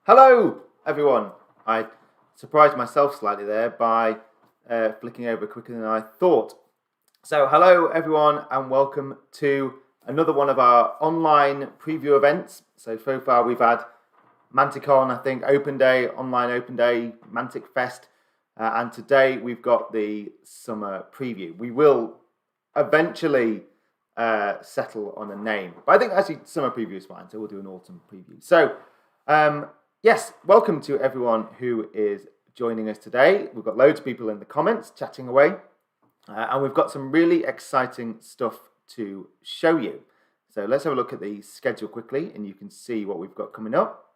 Hello, everyone. I surprised myself slightly there by flicking over quicker than I thought. So, hello, everyone, and welcome to another one of our online preview events. So far we've had Mantic on, I think, Open Day, Online Open Day, Mantic Fest, and today we've got the summer preview. We will eventually settle on a name, but I think actually summer preview is fine, so we'll do an autumn preview. So, yes, welcome to everyone who is joining us today. We've got loads of people in the comments chatting away, and we've got some really exciting stuff to show you. So let's have a look at the schedule quickly, and you can see what we've got coming up.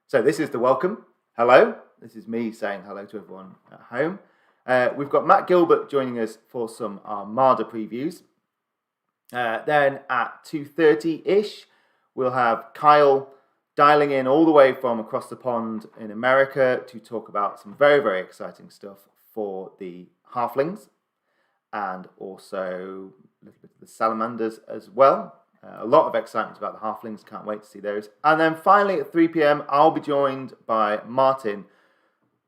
So this is the welcome. Hello. This is me saying hello to everyone at home. We've got Matt Gilbert joining us for some Armada previews. Then at 2:30-ish, we'll have Kyle dialing in all the way from across the pond in America to talk about some very, very exciting stuff for the halflings and also a little bit of the salamanders as well. A lot of excitement about the halflings. Can't wait to see those. And then finally at 3 p.m, I'll be joined by Martin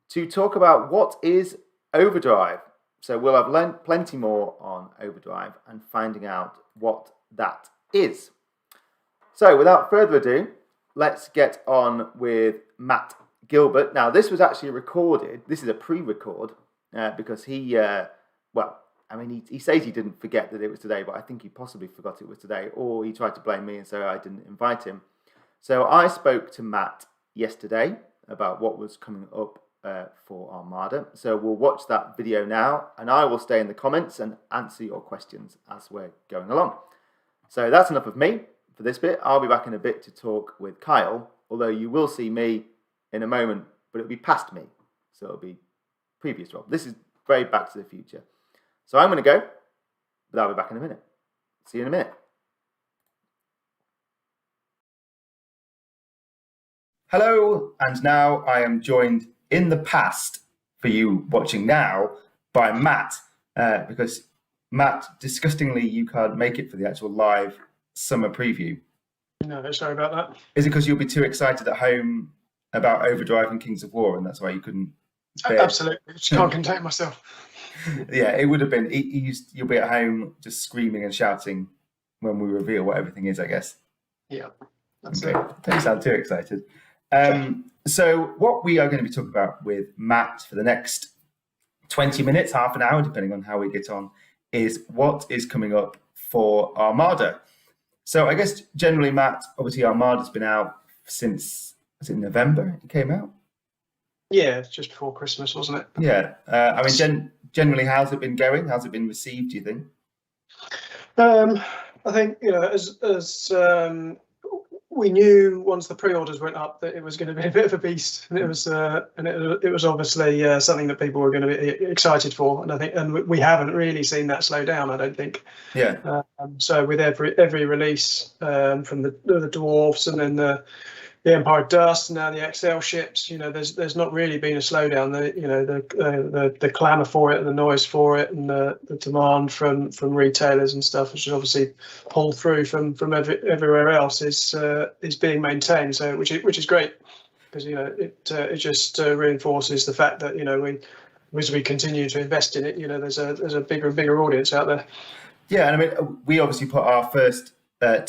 to talk about what is OverDrive. So we'll have plenty more on OverDrive and finding out what that is. So without further ado, let's get on with Matt Gilbert. Now, this was actually recorded. This is a pre-record because he says he didn't forget that it was today, but I think he possibly forgot it was today, or he tried to blame me and say I didn't invite him. So I spoke to Matt yesterday about what was coming up for Armada. So we'll watch that video now, and I will stay in the comments and answer your questions as we're going along. So that's enough of me for this bit. I'll be back in a bit to talk with Kyle, although you will see me in a moment, but it'll be past me. So it'll be previous Rob. This is very Back to the Future. So I'm going to go, but I'll be back in a minute. See you in a minute. Hello, and now I am joined in the past, for you watching now, by Matt, because Matt, disgustingly, you can't make it for the actual live summer preview. No, sorry about that. Is it because you'll be too excited at home about OverDrive and Kings of War, and that's why you couldn't bear... Absolutely, just can't contain myself. Yeah, it would have been. You'll be at home just screaming and shouting when we reveal what everything is, I guess. Yeah, that's okay. it. Don't sound too excited. So what we are going to be talking about with Matt for the next 20 minutes, half an hour, depending on how we get on, is what is coming up for Armada. So I guess generally, Matt, obviously Armada's been out since, was it November it came out? Yeah, just before Christmas, wasn't it? Yeah. I mean, generally, how's it been going? How's it been received, do you think? I think, as we knew once the pre-orders went up that it was going to be a bit of a beast, and it was obviously something that people were going to be excited for, and I think, and we haven't really seen that slow down, I don't think. Yeah. So with every release from the dwarves and then the Empire Dust, and now the XL ships, there's not really been a slowdown. The clamour for it and the noise for it and the demand from retailers and stuff, which is obviously pulled through from everywhere else, is being maintained. So which is great, because it just reinforces the fact that as we continue to invest in it, there's a bigger and bigger audience out there. Yeah, and I mean, we obviously put our first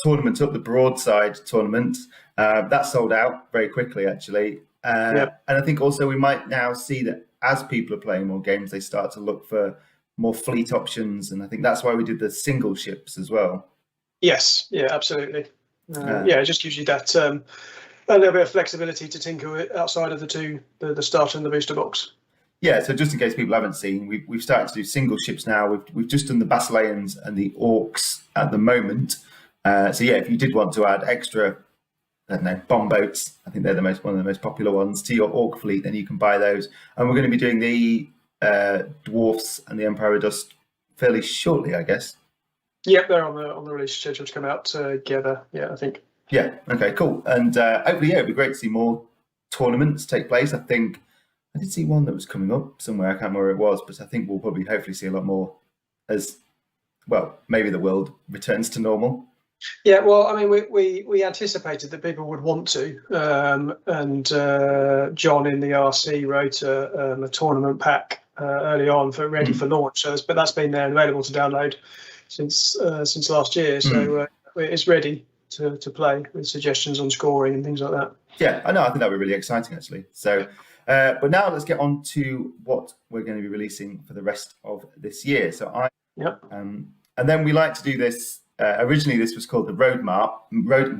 tournament up, the Broadside tournament. That sold out very quickly, actually. And I think also we might now see that as people are playing more games, they start to look for more fleet options. And I think that's why we did the single ships as well. Yes, yeah, absolutely. It just gives you that a little bit of flexibility to tinker outside of the starter and the booster box. Yeah, so just in case people haven't seen, we've started to do single ships now. We've just done the Basileans and the Orcs at the moment. So yeah, if you did want to add extra, I don't know, bomb boats, I think they're one of the most popular ones, to your Orc fleet, then you can buy those. And we're going to be doing the Dwarfs and the Empire of Dust fairly shortly, I guess. Yep, they're on the release schedule to come out together. Yeah, I think. Yeah. Okay. Cool. And hopefully, it'd be great to see more tournaments take place. I think I did see one that was coming up somewhere. I can't remember where it was, but I think we'll probably hopefully see a lot more as well. Maybe the world returns to normal. Yeah, well, I mean, we anticipated that people would want to, and John in the RC wrote a tournament pack early on for ready for launch. So, but that's been there and available to download since last year. So it's ready to play with suggestions on scoring and things like that. Yeah, I know. I think that would be really exciting, actually. So, but now let's get on to what we're going to be releasing for the rest of this year. So and then we like to do this. Originally, this was called the road map, the road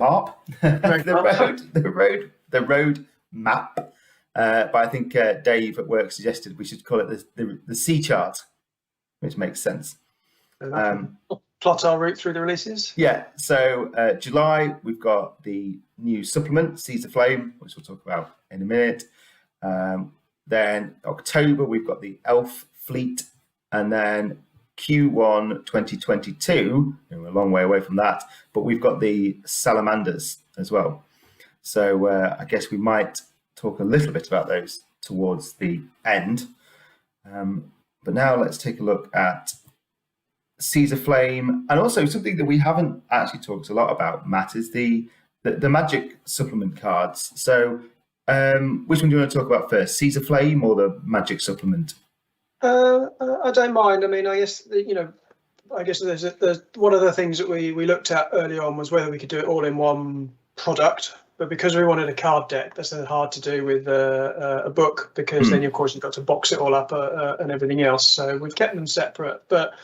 map. But I think Dave at work suggested we should call it the C chart, which makes sense. Plot our route through the releases. Yeah. So July, we've got the new supplement, Seize the Flame, which we'll talk about in a minute. Then October, we've got the Elf Fleet, and then Q1 2022, we're a long way away from that, but we've got the Salamanders as well. So I guess we might talk a little bit about those towards the end. But now let's take a look at Seize the Flame, and also something that we haven't actually talked a lot about, Matt, is the Magic supplement cards. So which one do you want to talk about first, Seize the Flame or the Magic supplement? I don't mind. I mean, I guess there's one of the things that we looked at early on was whether we could do it all in one product. But because we wanted a card deck, that's hard to do with a book, because then of course you've got to box it all up and everything else. So we've kept them separate. But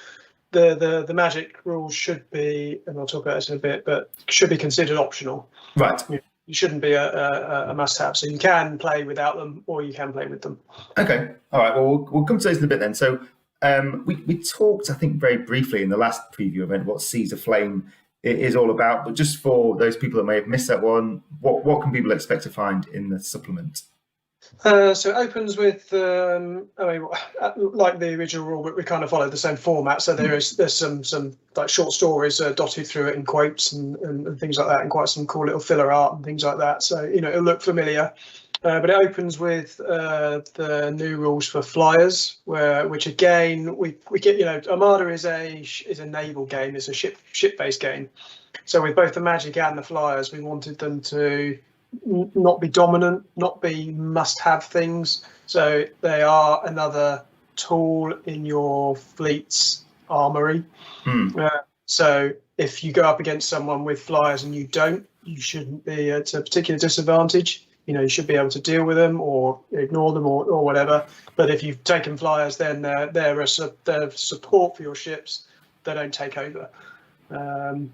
the Magic rules should be, and I'll talk about this in a bit, but should be considered optional. Right. You shouldn't be a must-have. So you can play without them, or you can play with them. Okay. All right. Well, we'll come to those in a bit then. So we talked, I think, very briefly in the last preview event what Seize the Flame is all about. But just for those people that may have missed that one, what can people expect to find in the supplement? So it opens with, like the original rule, but we kind of follow the same format. So there's some like short stories dotted through it in quotes and things like that, and quite some cool little filler art and things like that. So it'll look familiar. But it opens with the new rules for flyers, which again we get. Armada is a naval game. It's a ship-based game. So with both the Magic and the flyers, we wanted them to not be dominant, not be must-have things. So they are another tool in your fleet's armory. So if you go up against someone with flyers and you don't, you shouldn't be at a particular disadvantage. You should be able to deal with them or ignore them or whatever. But if you've taken flyers, then they're support for your ships. They don't take over.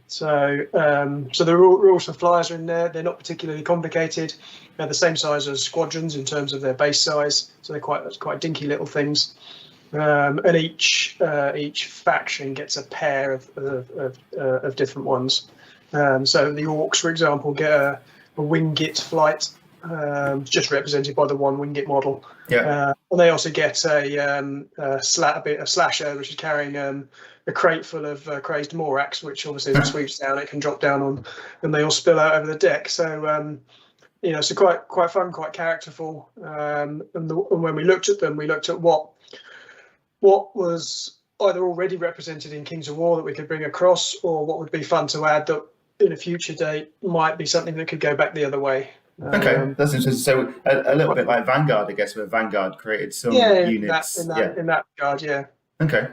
So the rules for flyers are in there. They're not particularly complicated. They're the same size as squadrons in terms of their base size. So they're quite dinky little things. And each faction gets a pair of different ones. So the Orcs, for example, get a Wingit flight, just represented by the one Wingit model. Yeah. And they also get a slasher, which is carrying a crate full of crazed Morax, which obviously if it sweeps down, it can drop down on, and they all spill out over the deck. So so quite fun, quite characterful. And when we looked at them, we looked at what was either already represented in Kings of War that we could bring across, or what would be fun to add that in a future date might be something that could go back the other way. Okay, that's interesting. So a little bit like Vanguard, I guess, where Vanguard created some units. In that regard, yeah. Okay.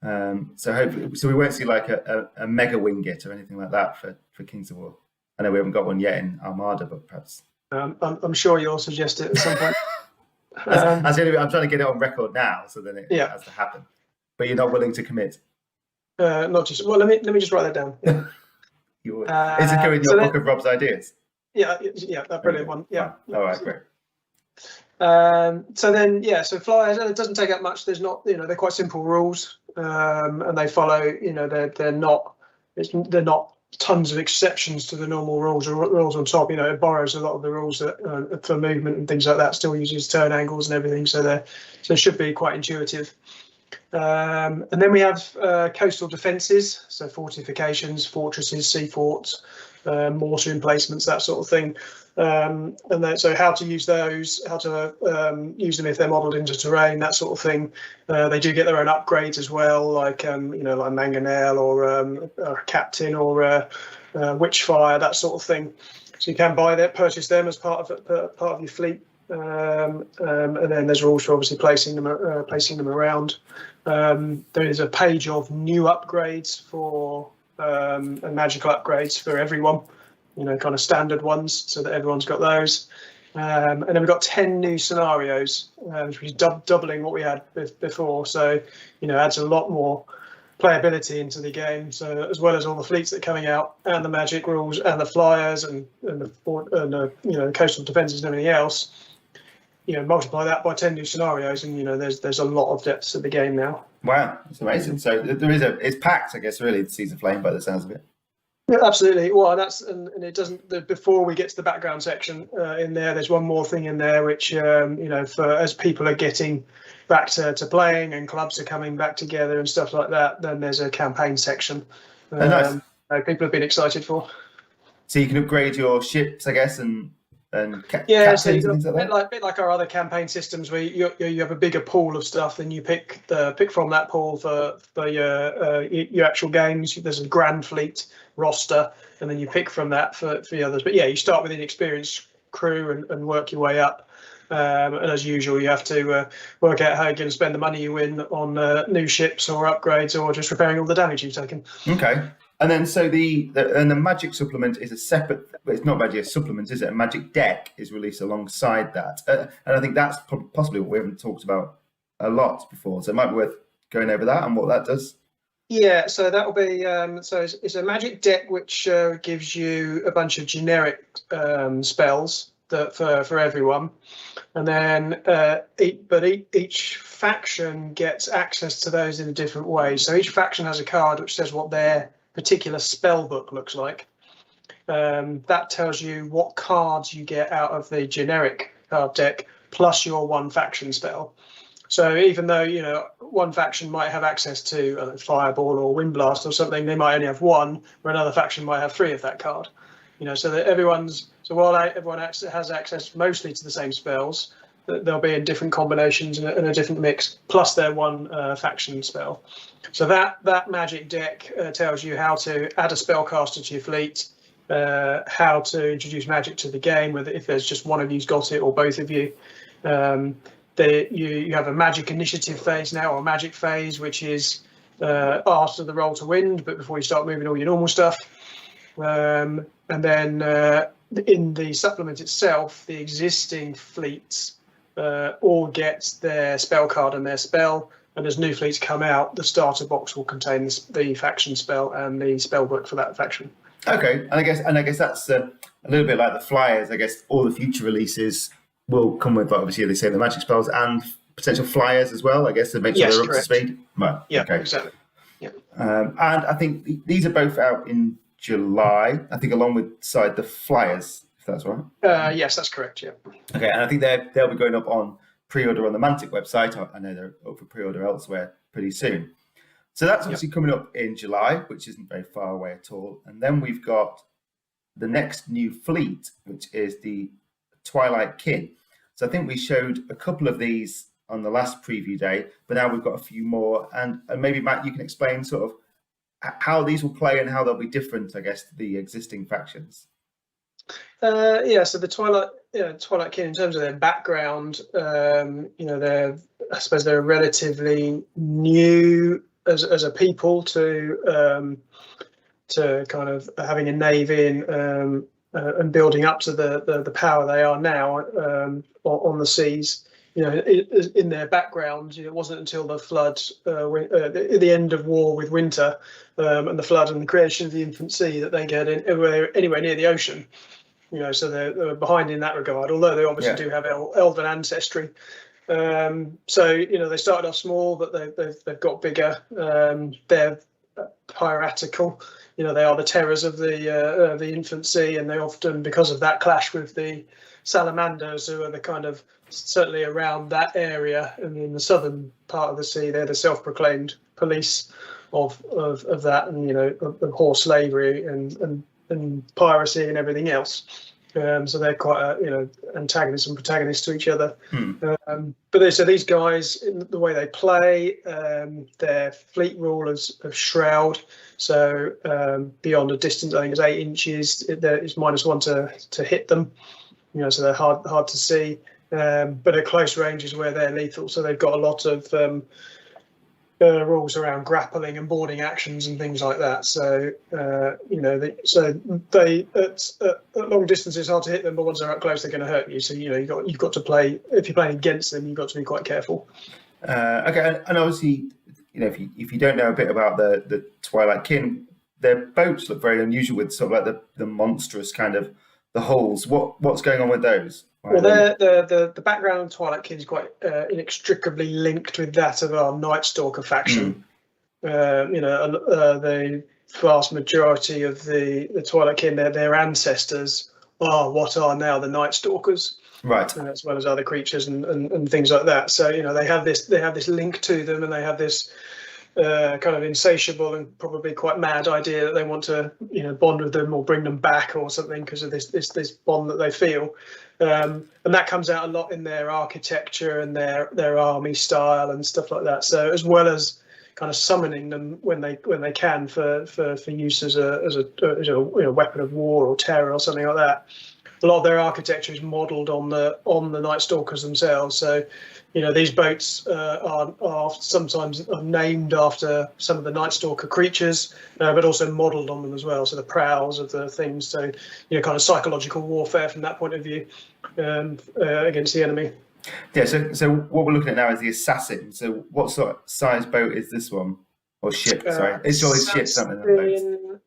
So hopefully, we won't see like a mega Wingit or anything like that for Kings of War. I know we haven't got one yet in Armada, but perhaps. I'm sure you'll suggest it at some point. I'm trying to get it on record now, so then it has to happen. But you're not willing to commit. Not just. Well, let me just write that down. Yeah. Is it going in your book of Rob's ideas? Yeah, that brilliant one. Yeah. All right, great. So flyers, it doesn't take up much. There's not, they're quite simple rules, and they follow. They're not tons of exceptions to the normal rules or rules on top. It borrows a lot of the rules that for movement and things like that. Still uses turn angles and everything, so it should be quite intuitive. And then we have coastal defences, so fortifications, fortresses, sea forts, mortar emplacements, that sort of thing. And then, so how to use those, how to use them if they're modelled into terrain, that sort of thing. They do get their own upgrades as well, like like a mangonel or a captain or witchfire, that sort of thing. So you can buy that, purchase them as part of your fleet. And then there's also obviously placing them around. There is a page of new upgrades for and magical upgrades for everyone, kind of standard ones, so that everyone's got those. And then we've got 10 new scenarios, which is doubling what we had before. So, adds a lot more playability into the game. So as well as all the fleets that are coming out, and the magic rules, and the flyers, and the coastal defences and everything else, multiply that by 10 new scenarios, and there's a lot of depth to the game now. Wow, it's amazing. So it's packed, I guess, really, the Seas of Flame by the sounds of it. Yeah, absolutely. Well, and it doesn't. Before we get to the background section in there's one more thing in there, which for as people are getting back to playing and clubs are coming back together and stuff like that, then there's a campaign section. Nice. People have been excited for. So you can upgrade your ships, I guess, and so you've got a bit like our other campaign systems, where you have a bigger pool of stuff, then you pick from that pool for your actual games. There's a grand fleet roster, and then you pick from that for the others. But you start with an experienced crew and work your way up. And as usual, you have to work out how you're going to spend the money you win on new ships or upgrades, or just repairing all the damage you've taken. Okay. And then so the magic supplement is a separate. It's not magic supplement, is it? A magic deck is released alongside that, and I think that's possibly what we haven't talked about a lot before. So it might be worth going over that and what that does. Yeah, so that will be so it's a magic deck which gives you a bunch of generic spells for everyone, and then each faction gets access to those in a different way. So each faction has a card which says what their particular spell book looks like. That tells you what cards you get out of the generic card deck plus your one faction spell. So even though one faction might have access to Fireball or Wind Blast or something, they might only have one, where another faction might have 3 of that card. So that while everyone has access mostly to the same spells, they'll be in different combinations and a different mix, plus their one faction spell. So that magic deck tells you how to add a spellcaster to your fleet, how to introduce magic to the game, whether if there's just one of you's got it or both of you. You have a magic initiative phase now, or a magic phase, which is after the roll to wind, but before you start moving all your normal stuff. And then in the supplement itself, the existing fleets all get their spell card and their spell. And as new fleets come out, the starter box will contain the faction spell and the spell book for that faction. Okay, and I guess that's a little bit like the flyers. I guess all the future releases will come with, obviously, they say the magic spells and potential flyers as well, I guess, to make sure they're up to speed. Right. Yeah, okay. Exactly. Yeah. And I think these are both out in July, I think, alongside the flyers, if that's right. Yes, that's correct, yeah. Okay, and I think they'll be going up on pre-order on the Mantic website. I know they're up for pre-order elsewhere pretty soon. So that's obviously coming up in July, which isn't very far away at all. And then we've got the next new fleet, which is the Twilight Kin. So I think we showed a couple of these on the last preview day, but now we've got a few more. And maybe, Matt, you can explain sort of how these will play and how they'll be different, I guess, to the existing factions. So the Twilight Kin, in terms of their background, they're relatively new as a people to kind of having a navy and building up to the power they are now on the seas. In their background, it wasn't until the flood, the end of war with winter, and the flood and the creation of the infant sea that they get anywhere near the ocean. So they're behind in that regard, although they obviously do have elven ancestry. So they started off small, but they've got bigger. They're piratical. They are the terrors of the infant sea, and they often, because of that, clash with the salamanders, who are the kind of certainly around that area, and in the southern part of the sea, they're the self-proclaimed police of that, and of horse slavery and piracy and everything else. So they're quite antagonists and protagonists to each other. So these guys, in the way they play, their fleet rule is of shroud. So beyond a distance, I think it's 8 inches. It's -1 to hit them. So they're hard to see. But at close range is where they're lethal. So they've got a lot of rules around grappling and boarding actions and things like that. So they at long distance it's hard to hit them, but once they're up close they're going to hurt you. So you've got to play, if you're playing against them, you've got to be quite careful. Okay, and obviously, if you don't know a bit about the Twilight Kin, their boats look very unusual with sort of like the monstrous kind of the hulls. What's going on with those? Well, the background of Twilight Kin is quite inextricably linked with that of our Night Stalker faction. The vast majority of the Twilight Kin, their ancestors are what are now the Night Stalkers, right? As well as other creatures and things like that. So they have this link to them, and they have this kind of insatiable and probably quite mad idea that they want to bond with them or bring them back or something because of this bond that they feel. And that comes out a lot in their architecture and their army style and stuff like that. So as well as kind of summoning them when they can for use as a weapon of war or terror or something like that, a lot of their architecture is modelled on the Night Stalkers themselves. So these boats are sometimes named after some of the Night Stalker creatures, but also modelled on them as well. So the prows of the things. So kind of psychological warfare from that point of view against the enemy. Yeah. So what we're looking at now is the assassin. So what sort of size boat is this one, or ship? Sorry, it's always ship. Something.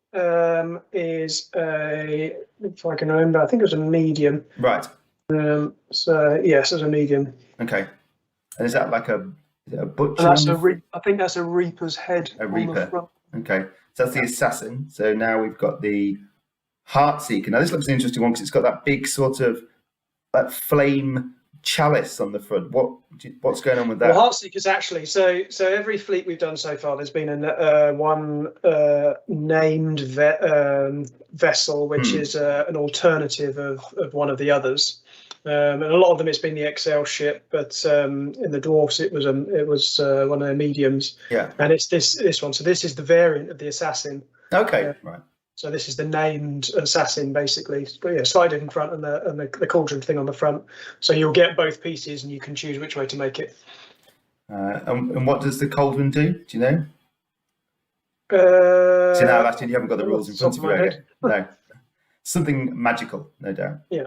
Is a, if I can remember, I think it was a medium. Right. So yes, it's a medium. Okay. And is that like a butcher? I think that's a reaper's head. A reaper. Okay. So that's the assassin. So now we've got the Heartseeker. Now this looks an interesting one because it's got that big sort of that flame chalice on the front. What's going on with that? Well, Heartseekers actually. So every fleet we've done so far, there's been one named vessel, which is an alternative of one of the others. And a lot of them, it's been the XL ship, but in the dwarfs, it was one of their mediums. Yeah. And it's this one. So this is the variant of the assassin. Okay. Right. So this is the named assassin, basically. But yeah, slightly different front and the cauldron thing on the front. So you'll get both pieces, and you can choose which way to make it. And what does the cauldron do? Do you know? So now, actually, you haven't got the rules in front of you. No. Something magical, no doubt. Yeah.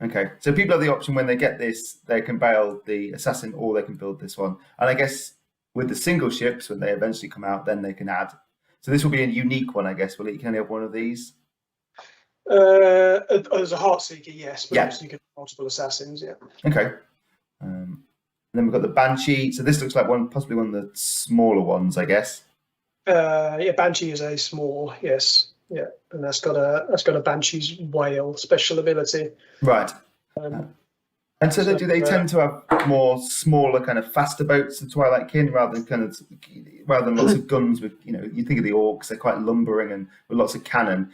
Okay, so people have the option when they get this, they can bail the assassin or they can build this one. And I guess with the single ships, when they eventually come out, then they can add. So this will be a unique one, I guess. Will it? You can only have one of these? As a Heartseeker, yes. But also you can have multiple assassins, yeah. Okay. And then we've got the Banshee. So this looks like possibly one of the smaller ones, I guess. Banshee is a small, yes. Yeah, and that's got a Banshee's whale special ability. Right. And so do they tend to have more smaller, kind of faster boats, the Twilight Kin, rather than lots of guns with, you think of the orcs, they're quite lumbering and with lots of cannon.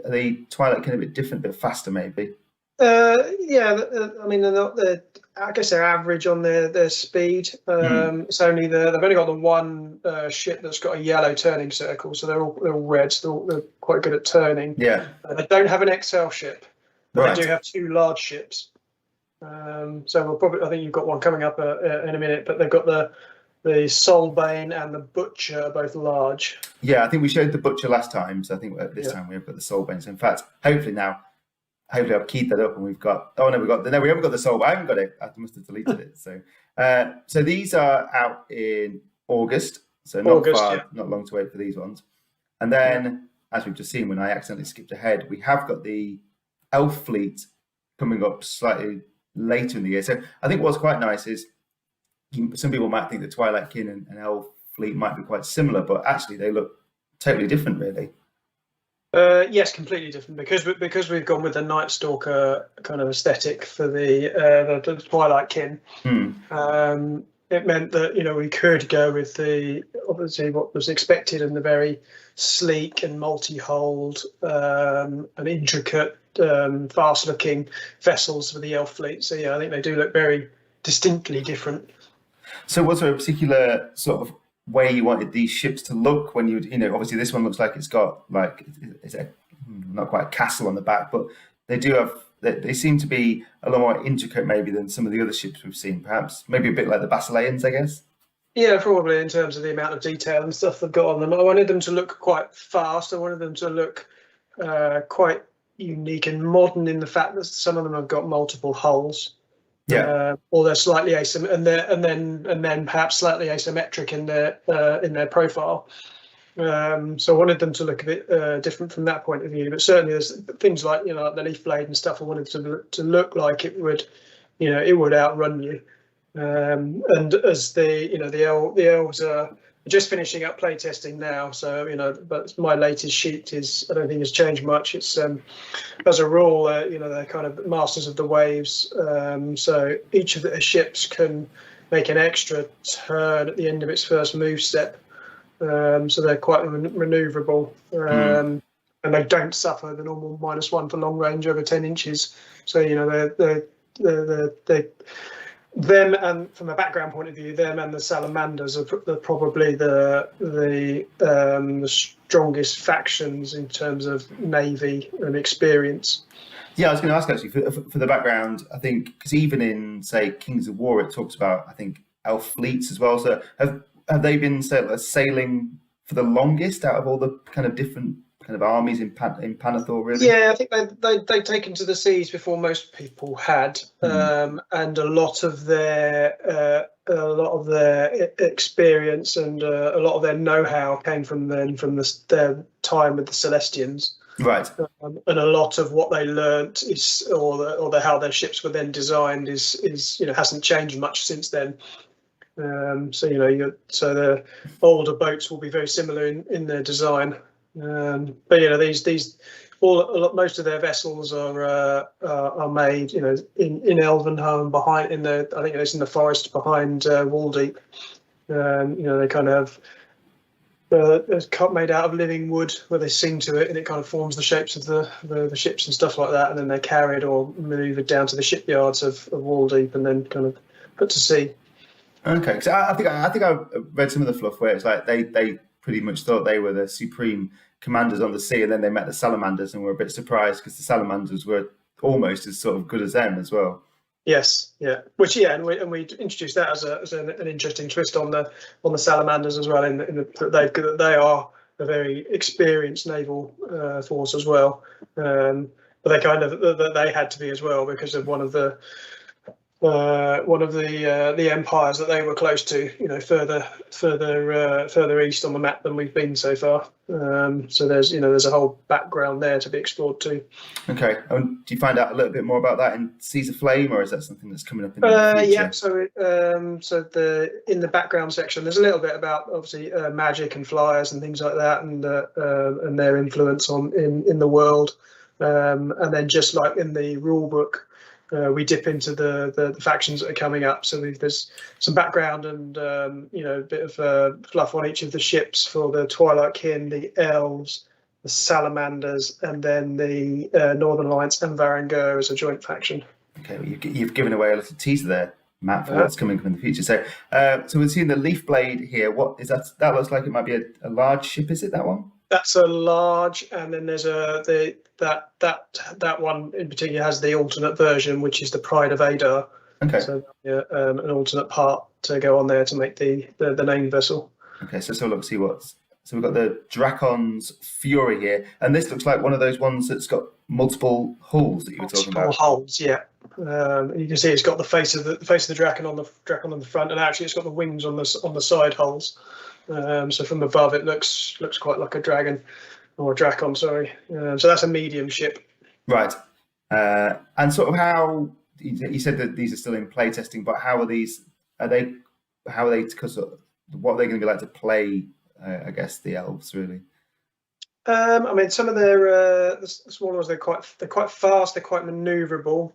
Are the Twilight Kin a bit different, a bit faster maybe? I mean, I guess they're average on their speed. It's only they've only got the one ship that's got a yellow turning circle, so they're all red. So they're quite good at turning. Yeah. They don't have an XL ship, but they do have 2 large ships. So I think you've got one coming up in a minute, but they've got the Soulbane and the Butcher are both large. Yeah, I think we showed the Butcher last time, so I think this time we've got the Soulbane. So in fact, hopefully I've keyed that up and we haven't got the Soul. I haven't got it. I must have deleted it. So these are out in August. So not long to wait for these ones. And then, as we've just seen, when I accidentally skipped ahead, we have got the Elf fleet coming up slightly later in the year. So I think what's quite nice is some people might think that Twilight Kin and Elf fleet might be quite similar, but actually they look totally different, really. Yes, completely different because we've gone with the Night Stalker kind of aesthetic for the Twilight Kin. It meant that we could go with the obviously what was expected and the very sleek and multi-hulled and intricate, fast-looking vessels for the Elf fleet. So yeah, I think they do look very distinctly different. So was there a particular sort of way you wanted these ships to look when obviously this one looks like it's got it's not quite a castle on the back, but they do have, they seem to be a lot more intricate maybe than some of the other ships we've seen, perhaps maybe a bit like the Basileans, I guess. Yeah, probably in terms of the amount of detail and stuff they've got on them. I wanted them to look quite fast. I wanted them to look quite unique and modern in the fact that some of them have got multiple hulls. Yeah. Or they're slightly and then perhaps slightly asymmetric in their profile. So I wanted them to look a bit different from that point of view. But certainly there's things like like the leaf blade and stuff. I wanted to look like it would, it would outrun you. And as the elves are just finishing up playtesting now, so but my latest sheet I don't think has changed much. It's as a rule, they're kind of masters of the waves. So each of the ships can make an extra turn at the end of its first move step. So they're quite maneuverable, and they don't suffer the normal -1 for long range over 10 inches. So they're them, and from a background point of view, them and the salamanders are probably the strongest factions in terms of navy and experience. Yeah, I was going to ask actually for the background. I think because even in say Kings of War, it talks about elf fleets as well. So have they been sailing for the longest out of all the kind of different kind of armies in Panathor, really? Yeah, I think they'd taken to the seas before most people had, and a lot of their experience and a lot of their know-how came from their time with the Celestians. Right. And a lot of what they learnt is, or how their ships were then designed is hasn't changed much since then. So the older boats will be very similar in their design. But most of their vessels are made in Elvenhome behind I think it's in the forest behind Waldeep. They kind of it's made out of living wood where they sing to it and it kind of forms the shapes of the ships and stuff like that, and then they're carried or manoeuvred down to the shipyards of Waldeep and then kind of put to sea. Okay, so I think I read some of the fluff where it's like they pretty much thought they were the supreme commanders on the sea, and then they met the salamanders and were a bit surprised because the salamanders were almost as sort of good as them as well. Yes, yeah. And we introduced that as an interesting twist on the salamanders as well. They are a very experienced naval force as well, but they had to be as well because of one of the empires that they were close to, further east on the map than we've been so far. So there's a whole background there to be explored too. Okay, do you find out a little bit more about that in Seas of Flame, or is that something that's coming up in the future? Yeah, so in the background section, there's a little bit about obviously magic and flyers and things like that, and their influence in the world, and then just like in the rule book. We dip into the factions that are coming up. So there's some background and a bit of fluff on each of the ships for the Twilight Kin, the Elves, the Salamanders, and then the Northern Alliance and Varangur as a joint faction. Okay, well, you've given away a little teaser there, Matt, for what's coming up in the future. So we're seeing the Leaf Blade here. What is that? That looks like it might be a large ship. Is it that one? That's a large, and then there's that one in particular has the alternate version, which is the Pride of Adar. Okay. So an alternate part to go on there to make the named vessel. Okay, so look, see so we've got the Dracon's Fury here, and this looks like one of those ones that's got multiple hulls that you were talking about. Multiple hulls, yeah. You can see it's got the face of the Drakon on the front, and actually it's got the wings on the side hulls. So from above, it looks quite like a dragon, or a Drakon, sorry. So that's a medium ship. Right. And sort of how you said that these are still in playtesting, but how are these? Because what are they going to be like to play? I guess the elves really. I mean, some of their the smaller ones, they're quite fast. They're quite manoeuvrable.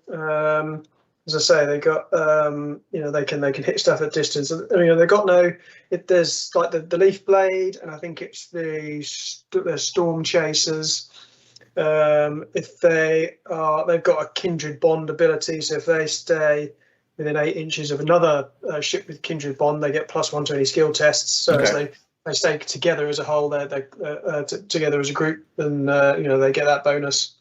As I say, they got they can hit stuff at distance. I mean, they've got there's like the leaf blade, and I think it's the storm chasers. If they've got a kindred bond ability, so if they stay within 8 inches of another ship with kindred bond, they get +1 to any skill tests. So as they stay together as a whole, they're together as a group, and they get that bonus.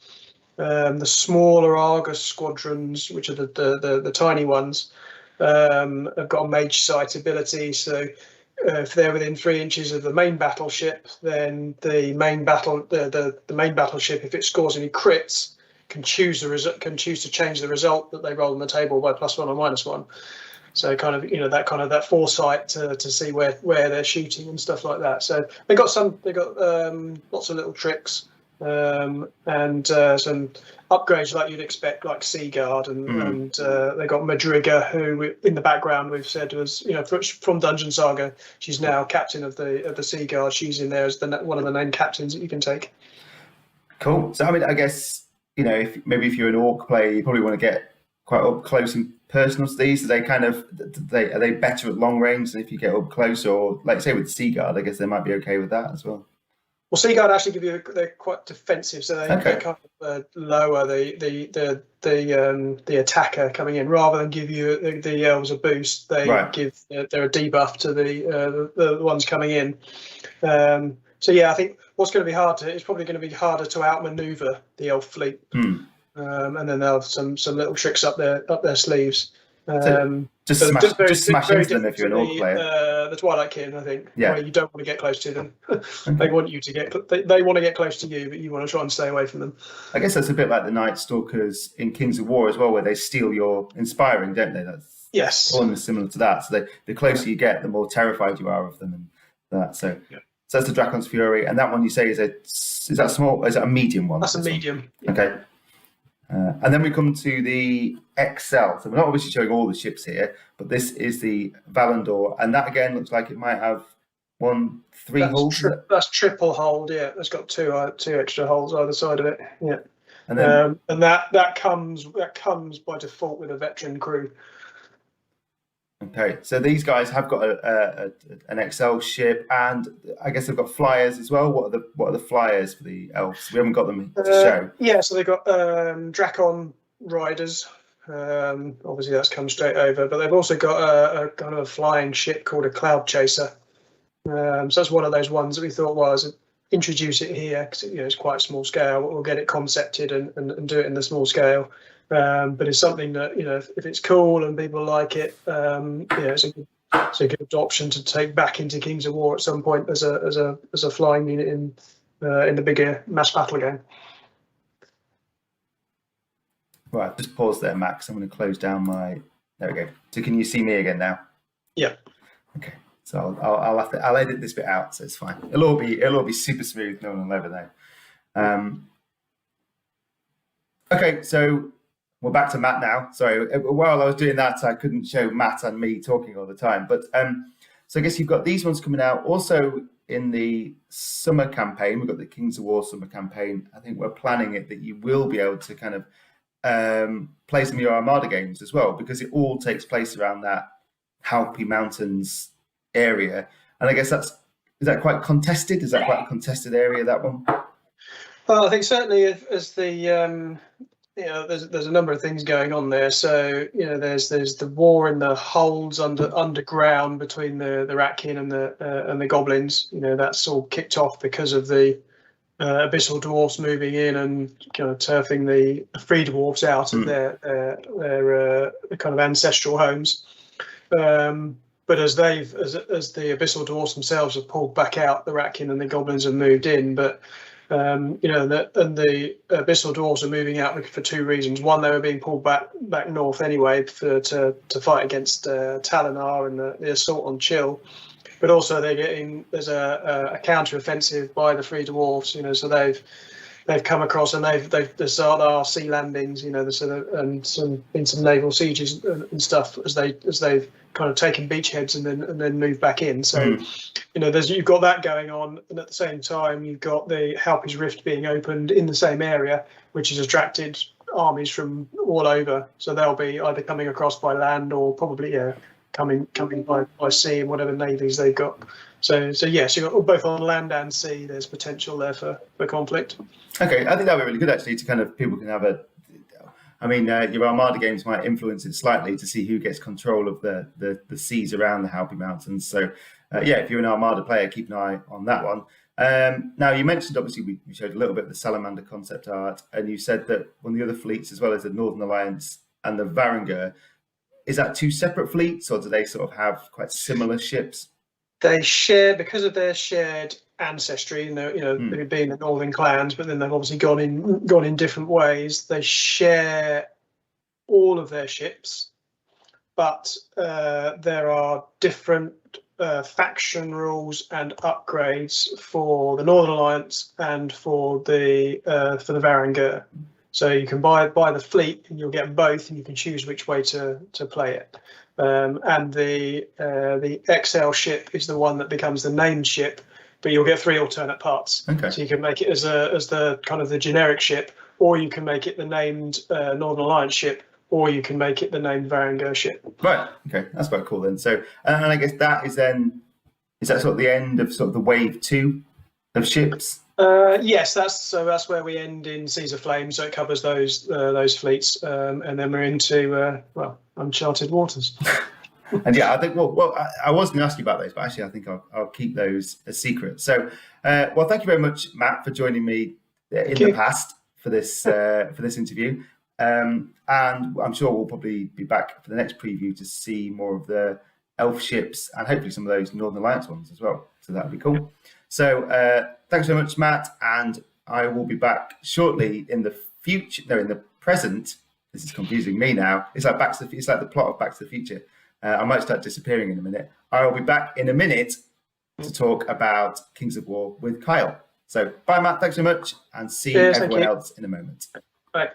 The smaller Argus squadrons, which are the tiny ones, have got a mage sight ability. So if they're within 3 inches of the main battleship, then the main battleship, if it scores any crits, can choose to change the result that they roll on the table by +1 or -1. So kind of that foresight to see where they're shooting and stuff like that. So they got lots of little tricks and some upgrades like you'd expect, like Seaguard, and they got Madriga, who in the background we've said was from Dungeon Saga. She's now captain of the Seaguard. She's in there as one of the named captains that you can take. Cool. So I mean, I guess if you're an orc player, you probably want to get quite up close and personal to these. Are they better at long range than if you get up close, or like say with Seaguard? I guess they might be okay with that as well. Well, Seaguard actually they're quite defensive, so they kind of lower the attacker coming in rather than give you the elves a boost. They're a debuff to the ones coming in. So yeah, I think what's going to be it's probably going to be harder to outmaneuver the elf fleet, and then they'll have some little tricks up their sleeves. Just smash into them if you're an orc player. The Twilight Kin, I think. Yeah. Where you don't want to get close to them. They want you to they want to get close to you, but you want to try and stay away from them. I guess that's a bit like the Night Stalkers in Kings of War as well, where they steal your inspiring, don't they? That's almost similar to that. So the closer you get, the more terrified you are of them, and that. So that's the Dracon's Fury, and that one you say is that small? Is that a medium one? That's a medium. Yeah. Okay. And then we come to the XL. So we're not obviously showing all the ships here, but this is the Valandor, and that again looks like it might have 3 holds. That's triple hold. Yeah, it's got two extra holes either side of it. Yeah, and then and that comes by default with a veteran crew. Okay, so these guys have got an XL ship, and I guess they've got flyers as well. What are the flyers for the elves? We haven't got them to show. Yeah, so they've got Drakon riders. Obviously, that's come straight over, but they've also got a kind of a flying ship called a Cloud Chaser. So that's one of those ones that we thought was introduce it here because it's quite small scale. We'll get it concepted and do it in the small scale. But it's something that if it's cool and people like it, it's a good option to take back into Kings of War at some point as a flying unit in the bigger mass battle game. Right, just pause there, Max. I'm going to close down my. There we go. So can you see me again now? Yeah. Okay. So I'll edit this bit out, so it's fine. It'll all be super smooth. No one will ever know. Okay, so. We're back to Matt now. Sorry, while I was doing that, I couldn't show Matt and me talking all the time. But so I guess you've got these ones coming out. Also in the summer campaign, we've got the Kings of War summer campaign. I think we're planning it that you will be able to kind of play some of your Armada games as well, because it all takes place around that Halpy Mountains area. And I guess is that quite contested? Is that quite a contested area, that one? Well, I think certainly as the... there's a number of things going on there. So there's the war in the holds underground between the Ratkin and the goblins. That's all kicked off because of the abyssal dwarfs moving in and kind of turfing the free dwarfs out of their kind of ancestral homes. But as the abyssal dwarfs themselves have pulled back out, the Ratkin and the goblins have moved in. But and the abyssal dwarves are moving out for 2 reasons. One, they were being pulled back north anyway to fight against Talinar and the assault on Chill, but also there's a counter offensive by the free dwarves. So they've they've come across, and there's there are sea landings, you know, and some naval sieges and stuff as they've kind of taken beachheads and then moved back in. So, you know, you've got that going on, and at the same time you've got the Halpi's Rift being opened in the same area, which has attracted armies from all over. So they'll be either coming across by land or probably coming by sea and whatever navies they've got. So yes, you've got both on land and sea. There's potential there for conflict. Okay, I think that would be really good actually to kind of people can have a. I mean, your Armada games might influence it slightly to see who gets control of the seas around the Halpi Mountains. So, yeah, if you're an Armada player, keep an eye on that one. Now, you mentioned, obviously, we showed a little bit of the Salamander concept art, and you said that one of the other fleets, as well as the Northern Alliance and the Varangur, is that two separate fleets, or do they sort of have quite similar ships? They share, because of their shared ancestry, they've been the Northern clans, but then they've obviously gone in different ways. They share all of their ships, but there are different faction rules and upgrades for the Northern Alliance and for the Varangur. So you can buy the fleet, and you'll get both, and you can choose which way to play it. And the XL ship is the one that becomes the named ship, but you'll get 3 alternate parts. Okay. So you can make it as the kind of the generic ship, or you can make it the named Northern Alliance ship, or you can make it the named Varangur ship. Right. Okay, that's quite cool then. So, and I guess that is that sort of the end of sort of the wave 2 of ships? Yes, that's where we end in Seas of Flame. So it covers those fleets, and then we're into uncharted waters. And yeah, I think I was going to ask you about those, but actually I think I'll keep those a secret. So, well, thank you very much, Matt, for joining me the past for this interview. And I'm sure we'll probably be back for the next preview to see more of the elf ships and hopefully some of those Northern Alliance ones as well. So that'll be cool. So thanks very much, Matt, and I will be back shortly in the future. No, in the present. This is confusing me now. It's like it's like the plot of Back to the Future. I might start disappearing in a minute. I will be back in a minute to talk about Kings of War with Kyle. So bye, Matt. Thanks so much, and see everyone else in a moment. Bye.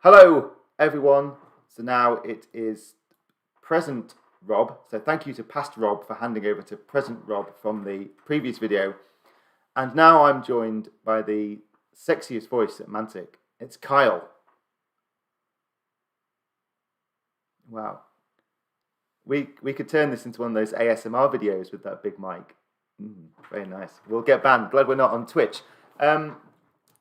Hello, everyone. So now it is present Rob. So thank you to past Rob for handing over to present Rob from the previous video. And now I'm joined by the sexiest voice at Mantic. It's Kyle. Wow. We could turn this into one of those ASMR videos with that big mic. Very nice. We'll get banned. Glad we're not on Twitch.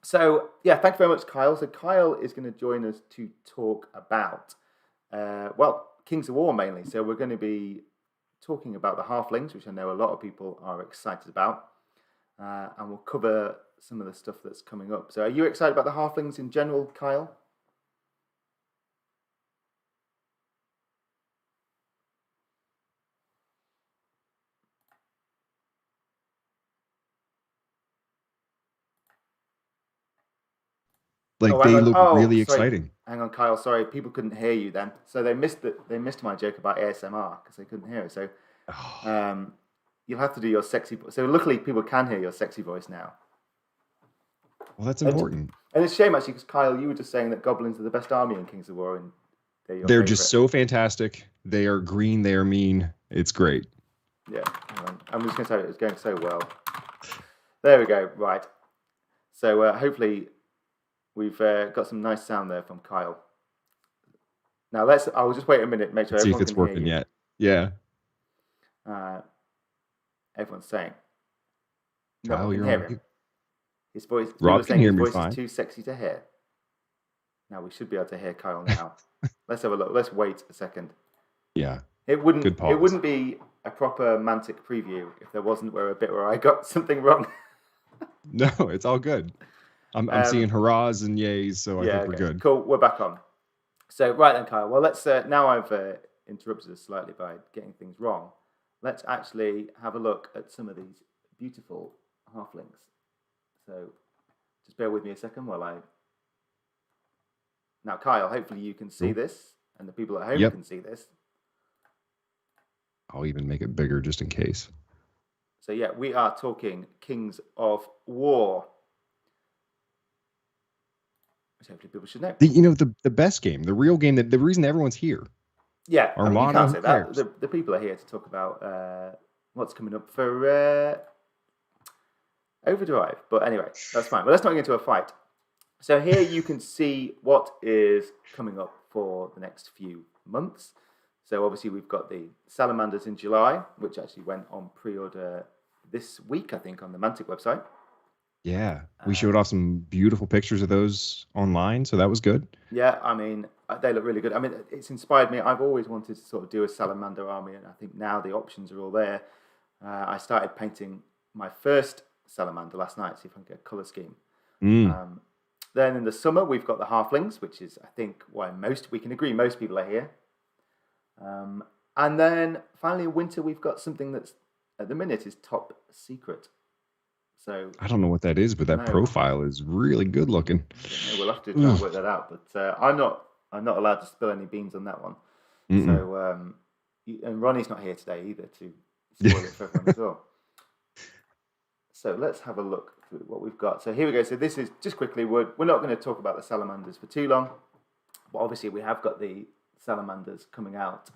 So, yeah, thank you very much, Kyle. So Kyle is going to join us to talk about, Kings of War mainly. So we're going to be talking about the Halflings, which I know a lot of people are excited about. And we'll cover some of the stuff that's coming up. So are you excited about the Halflings in general, Kyle? They look really exciting. Hang on, Kyle. Sorry, people couldn't hear you then. So they missed my joke about ASMR because they couldn't hear it. So you'll have to do your sexy. So luckily, people can hear your sexy voice now. Well, that's important. And it's a shame actually because Kyle, you were just saying that goblins are the best army in Kings of War, and they're just so fantastic. They are green. They are mean. It's great. Yeah, I'm just going to say it was going so well. There we go. Right. So hopefully. We've got some nice sound there from Kyle. Now I'll just wait a minute, make sure see everyone if it's can working hear you. yet. Yeah. Everyone's saying. Kyle, you're hear him. His voice. Rob can hear me his voice fine. Is too sexy to hear. Now we should be able to hear Kyle now. Let's have a look. Let's wait a second. Yeah. It wouldn't be a proper Mantic preview if there wasn't a bit where I got something wrong. No, it's all good. I'm seeing hurrahs and yays, so I think we're good. Cool, we're back on. So, right then, Kyle. Well, let's now I've interrupted us slightly by getting things wrong. Let's actually have a look at some of these beautiful halflings. So, just bear with me a second while I... Now, Kyle, hopefully you can see this, and the people at home can see this. I'll even make it bigger just in case. So, yeah, we are talking Kings of War. Which hopefully people should know. The best game, the real game, the reason everyone's here. Yeah, Armada, you can't say that. The people are here to talk about what's coming up for OverDrive. But anyway, that's fine. But let's not get into a fight. So here you can see what is coming up for the next few months. So obviously we've got the Salamanders in July, which actually went on pre-order this week, I think, on the Mantic website. Yeah, we showed off some beautiful pictures of those online, so that was good. Yeah, I mean, they look really good. I mean, it's inspired me. I've always wanted to sort of do a Salamander army, and I think now the options are all there. I started painting my first Salamander last night, see if I can get a colour scheme. Then in the summer, we've got the Halflings, which is, I think, why we can agree most people are here. And then finally in winter, we've got something that's, at the minute, is top secret. So I don't know what that is, but that profile is really good looking. We'll have to try and work that out. But I'm not allowed to spill any beans on that one. So and Ronnie's not here today either to spoil it for everyone as well. So let's have a look through what we've got. So here we go. So this is just quickly. We're not going to talk about the Salamanders for too long, but obviously we have got the Salamanders coming out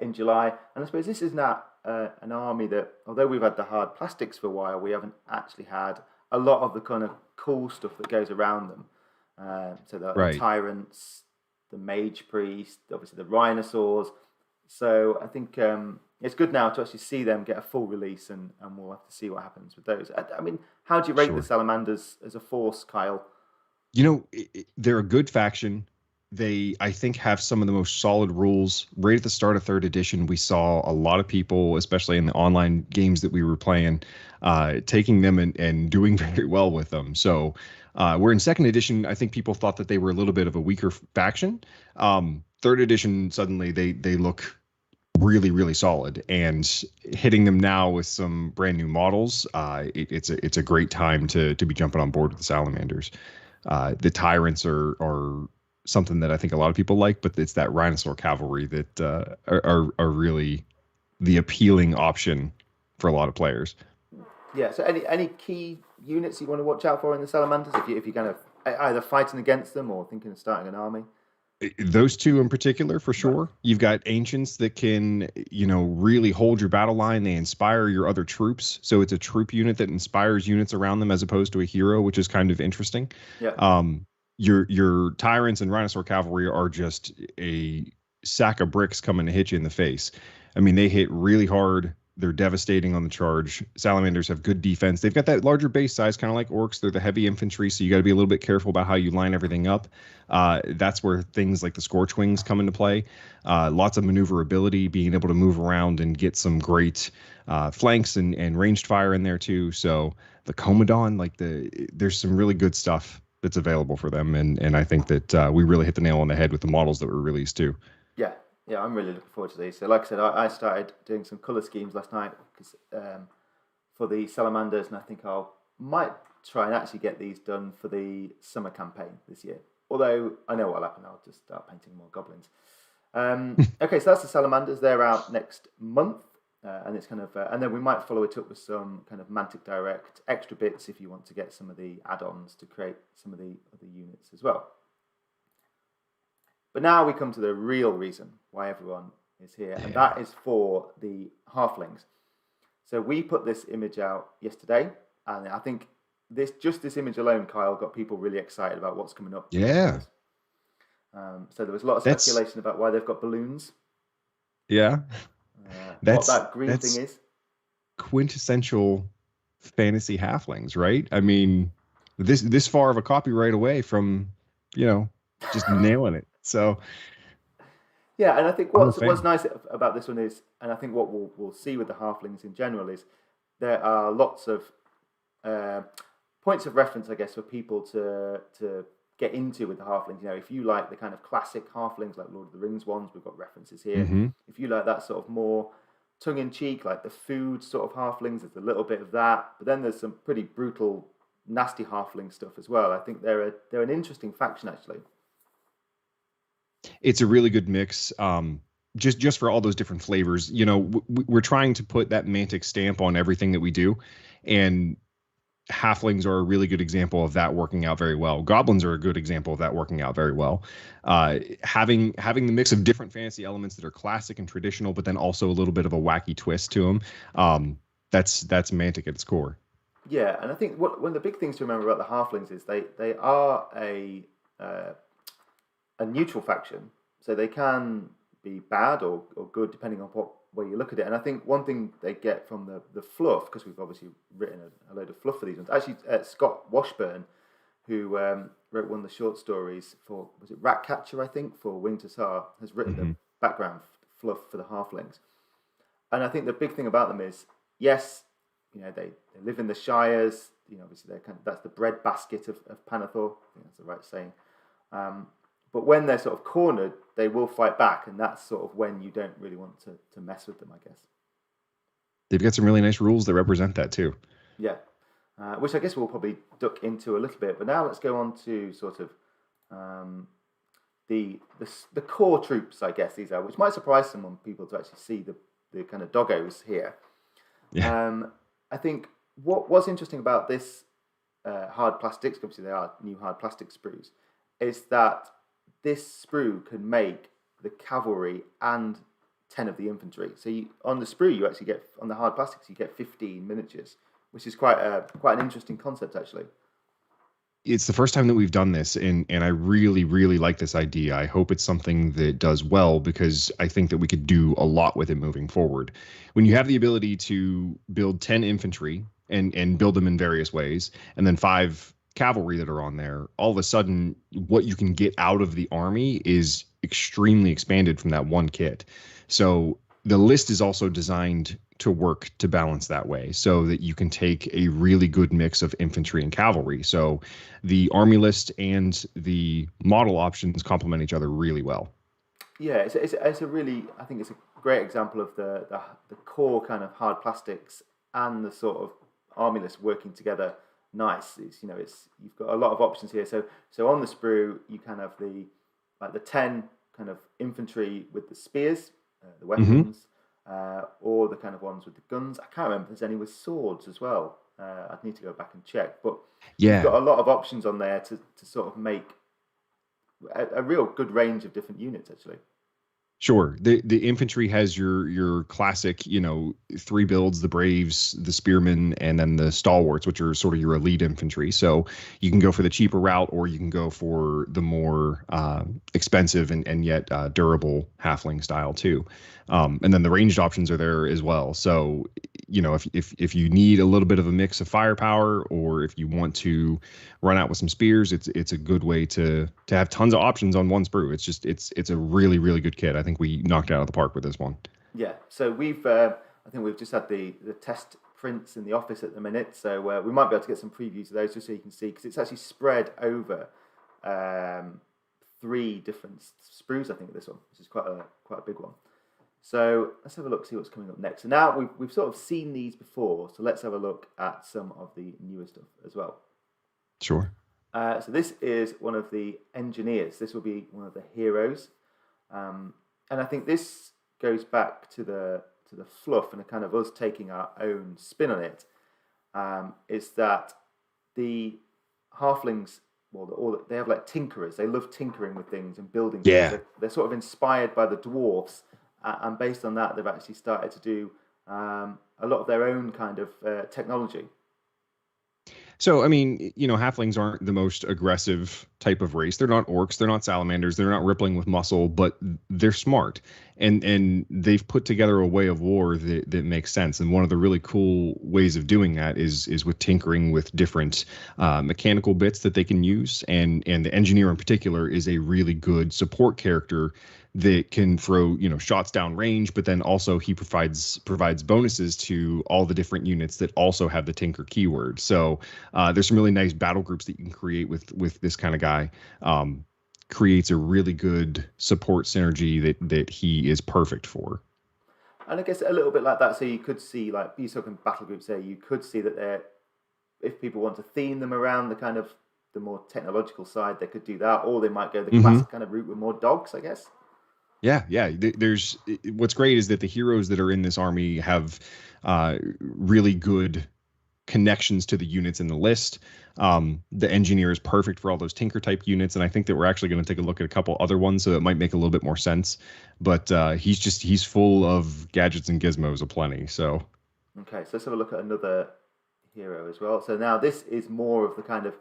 in July, and I suppose this is now an army that, although we've had the hard plastics for a while, we haven't actually had a lot of the kind of cool stuff that goes around them. So the tyrants, the mage priest, obviously the rhinosaurs. So I think it's good now to actually see them get a full release, and we'll have to see what happens with those. I mean, how do you rate the Salamanders as a force, Kyle? They're a good faction. They, I think, have some of the most solid rules. Right at the start of 3rd edition, we saw a lot of people, especially in the online games that we were playing, taking them and doing very well with them. So we're in 2nd edition. I think people thought that they were a little bit of a weaker faction. 3rd edition, suddenly they look really, really solid. And hitting them now with some brand new models, it's a great time to be jumping on board with the Salamanders. The tyrants are something that I think a lot of people like, but it's that rhinosaur cavalry that are really the appealing option for a lot of players. Yeah. So any key units you want to watch out for in the Salamanders? If you kind of either fighting against them or thinking of starting an army? Those two in particular, for sure. Right. You've got ancients that can, really hold your battle line. They inspire your other troops. So it's a troop unit that inspires units around them as opposed to a hero, which is kind of interesting. Yeah. Your tyrants and rhinosaur cavalry are just a sack of bricks coming to hit you in the face. I mean, they hit really hard. They're devastating on the charge. Salamanders have good defense. They've got that larger base size, kind of like orcs. They're the heavy infantry, so you got to be a little bit careful about how you line everything up. That's where things like the Scorch Wings come into play. Lots of maneuverability, being able to move around and get some great flanks and ranged fire in there too. So the Commodon, there's some really good stuff that's available for them, and I think that we really hit the nail on the head with the models that were released too. Yeah, I'm really looking forward to these. So like I said, I started doing some colour schemes last night for the Salamanders, and I think might try and actually get these done for the summer campaign this year. Although I know what'll happen, I'll just start painting more goblins. Okay, so that's the Salamanders. They're out next month, and it's kind of, and then we might follow it up with some kind of Mantic Direct extra bits if you want to get some of the add-ons to create some of the other units as well. But now we come to the real reason why everyone is here, and that is for the halflings. So we put this image out yesterday, and I think this image alone, Kyle, got people really excited about what's coming up. Yeah. So there was a lot of speculation about why they've got balloons. Yeah. What that green thing is. Quintessential fantasy halflings, right? I mean, this far of a copyright away from, just nailing it. So, yeah, and I think what's nice about this one is, and I think what we'll see with the halflings in general is there are lots of points of reference, I guess, for people to get into with the halflings. If you like the kind of classic halflings, like Lord of the Rings ones, we've got references here. Mm-hmm. If you like that sort of more tongue-in-cheek, like the food sort of halflings, there's a little bit of that. But then there's some pretty brutal, nasty halfling stuff as well. I think they're an interesting faction, actually. It's a really good mix. Just for all those different flavors, we're trying to put that Mantic stamp on everything that we do, and halflings are a really good example of that working out very well. Goblins are a good example of that working out very well. Having the mix of different fantasy elements that are classic and traditional, but then also a little bit of a wacky twist to them. That's Mantic at its core. Yeah, and I think one of the big things to remember about the halflings is they are a neutral faction, so they can be bad or good depending on what way you look at it. And I think one thing they get from the fluff, because we've obviously written a load of fluff for these ones. Actually, Scott Washburn, who wrote one of the short stories for, was it Ratcatcher, I think, for Winged Hussar, has written the background fluff for the halflings. And I think the big thing about them is, yes, they live in the Shires. Obviously that's the breadbasket of Panathor. I think that's the right saying. But when they're sort of cornered, they will fight back, and that's sort of when you don't really want to mess with them, I guess. They've got some really nice rules that represent that too. Yeah, which I guess we'll probably duck into a little bit. But now let's go on to sort of the core troops, I guess these are, which might surprise some people to actually see the kind of doggos here. Yeah. I think what's interesting about this hard plastics, obviously they are new hard plastic sprues, is that this sprue can make the cavalry and 10 of the infantry. So on the sprue, you actually get, on the hard plastics, you get 15 miniatures, which is quite an interesting concept, actually. It's the first time that we've done this, and I really, really like this idea. I hope it's something that does well, because I think that we could do a lot with it moving forward. When you have the ability to build 10 infantry and build them in various ways, and then 5 cavalry that are on there, all of a sudden what you can get out of the army is extremely expanded from that one kit. So the list is also designed to work to balance that way, so that you can take a really good mix of infantry and cavalry. So the army list and the model options complement each other really well. Yeah, it's a really, I think it's a great example of the core kind of hard plastics and the sort of army list working together. Nice. You've got a lot of options here. So on the sprue, you can have the 10 kind of infantry with the spears, the weapons, or the kind of ones with the guns. I can't remember if there's any with swords as well. I'd need to go back and check. But Yeah. you've got a lot of options on there to sort of make a real good range of different units, actually. Sure. The infantry has your classic, 3 builds, the Braves, the Spearmen, and then the Stalwarts, which are sort of your elite infantry. So you can go for the cheaper route, or you can go for the more expensive and yet durable halfling style too. And then the ranged options are there as well. So, if you need a little bit of a mix of firepower, or if you want to run out with some spears, it's a good way to have tons of options on one sprue. It's a really, really good kit. I think we knocked it out of the park with this one. Yeah. So I think we've just had the test prints in the office at the minute. So we might be able to get some previews of those just so you can see, because it's actually spread over 3 different sprues, I think, this one, which is quite a big one. So let's have a look, see what's coming up next. So now we've sort of seen these before, so let's have a look at some of the newer stuff as well. Sure. So this is one of the engineers. This will be one of the heroes, and I think this goes back to the fluff and a kind of us taking our own spin on it. Is that the halflings? Well, they have like tinkerers. They love tinkering with things and building things. Yeah. They're sort of inspired by the dwarves, and based on that, they've actually started to do a lot of their own kind of technology. So, I mean, halflings aren't the most aggressive type of race. They're not orcs. They're not salamanders. They're not rippling with muscle, but they're smart. And they've put together a way of war that makes sense. And one of the really cool ways of doing that is with tinkering with different mechanical bits that they can use. And the engineer in particular is a really good support character that can throw, shots down range, but then also he provides bonuses to all the different units that also have the tinker keyword. So there's some really nice battle groups that you can create with this kind of guy. Creates a really good support synergy that he is perfect for. And I guess a little bit like that. So you could see, like, you're talking battle groups there, you could see that if people want to theme them around the kind of the more technological side, they could do that, or they might go the classic kind of route with more dogs, I guess. Yeah. There's what's great is that the heroes that are in this army have really good connections to the units in the list. The engineer is perfect for all those tinker type units, and I think that we're actually going to take a look at a couple other ones, so it might make a little bit more sense. But he's full of gadgets and gizmos aplenty. So okay, so let's have a look at another hero as well. So now this is more of the kind of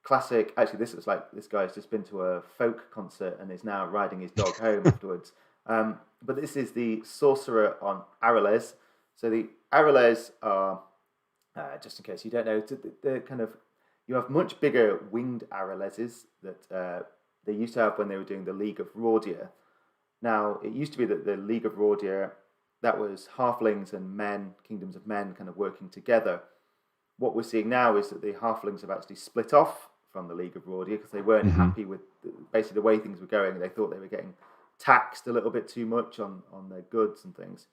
classic. Actually, this looks like this guy's just been to a folk concert and is now riding his dog home afterwards. But this is the sorcerer on Arales. So the Arales are, just in case you don't know, they're kind of, you have much bigger winged Araleses that they used to have when they were doing the League of Rordia. Now, it used to be that the League of Rordia, that was halflings and men, kingdoms of men, kind of working together. What we're seeing now is that the halflings have actually split off from the League of Rordia because they weren't happy with basically the way things were going. They thought they were getting taxed a little bit too much on their goods and things.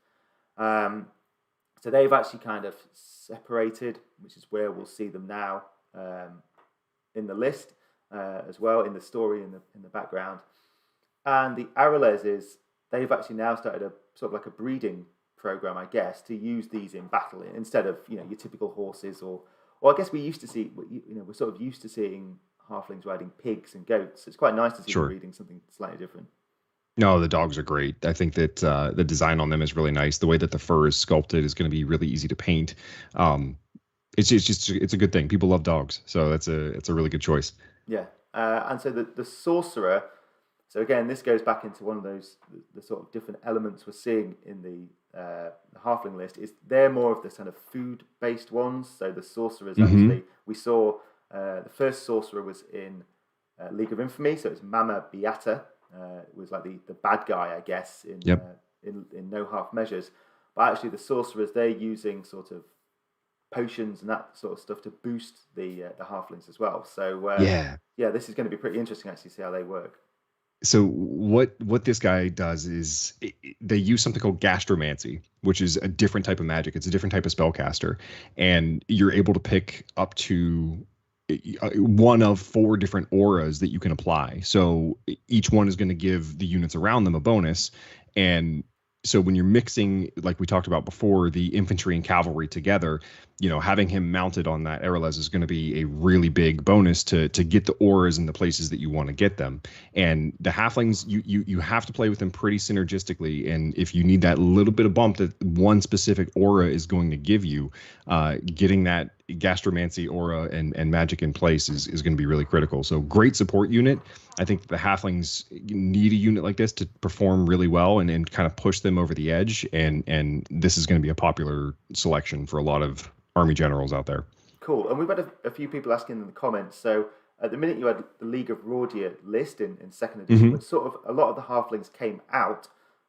So they've actually kind of separated, which is where we'll see them now in the list as well, in the story, in the background. And the Araleses, they've actually now started a sort of like a breeding program, I guess, to use these in battle instead of your typical horses or I guess we used to see we're sort of used to seeing halflings riding pigs and goats. It's quite nice to see them breeding something slightly different. No, the dogs are great. I think that the design on them is really nice. The way that the fur is sculpted is going to be really easy to paint. It's a good thing. People love dogs, so it's a really good choice. Yeah, and so the sorcerer. So again, this goes back into one of those the sort of different elements we're seeing in the halfling list. Is they're more of the kind of food-based ones. So the sorcerers actually, we saw the first sorcerer was in League of Infamy. So it's Mama Beata. It was like the bad guy, I guess, in No Half Measures. But actually, the sorcerers, they're using sort of potions and that sort of stuff to boost the halflings as well. So this is going to be pretty interesting actually to see how they work. So what this guy does is they use something called gastromancy, which is a different type of magic. It's a different type of spellcaster, and you're able to pick up to one of 4 different auras that you can apply. So each one is going to give the units around them a bonus, and so when you're mixing, like we talked about before, the infantry and cavalry together, having him mounted on that Arales is going to be a really big bonus to get the auras in the places that you want to get them. And the halflings, you have to play with them pretty synergistically. And if you need that little bit of bump that one specific aura is going to give you, getting that gastromancy aura and magic in place is going to be really critical. So great support unit. I think the halflings need a unit like this to perform really well and kind of push them over the edge. And this is going to be a popular selection for a lot of army generals out there. Cool. And we've had a few people asking in the comments. So at the minute you had the League of Rordia list in second edition, which sort of a lot of the halflings came out,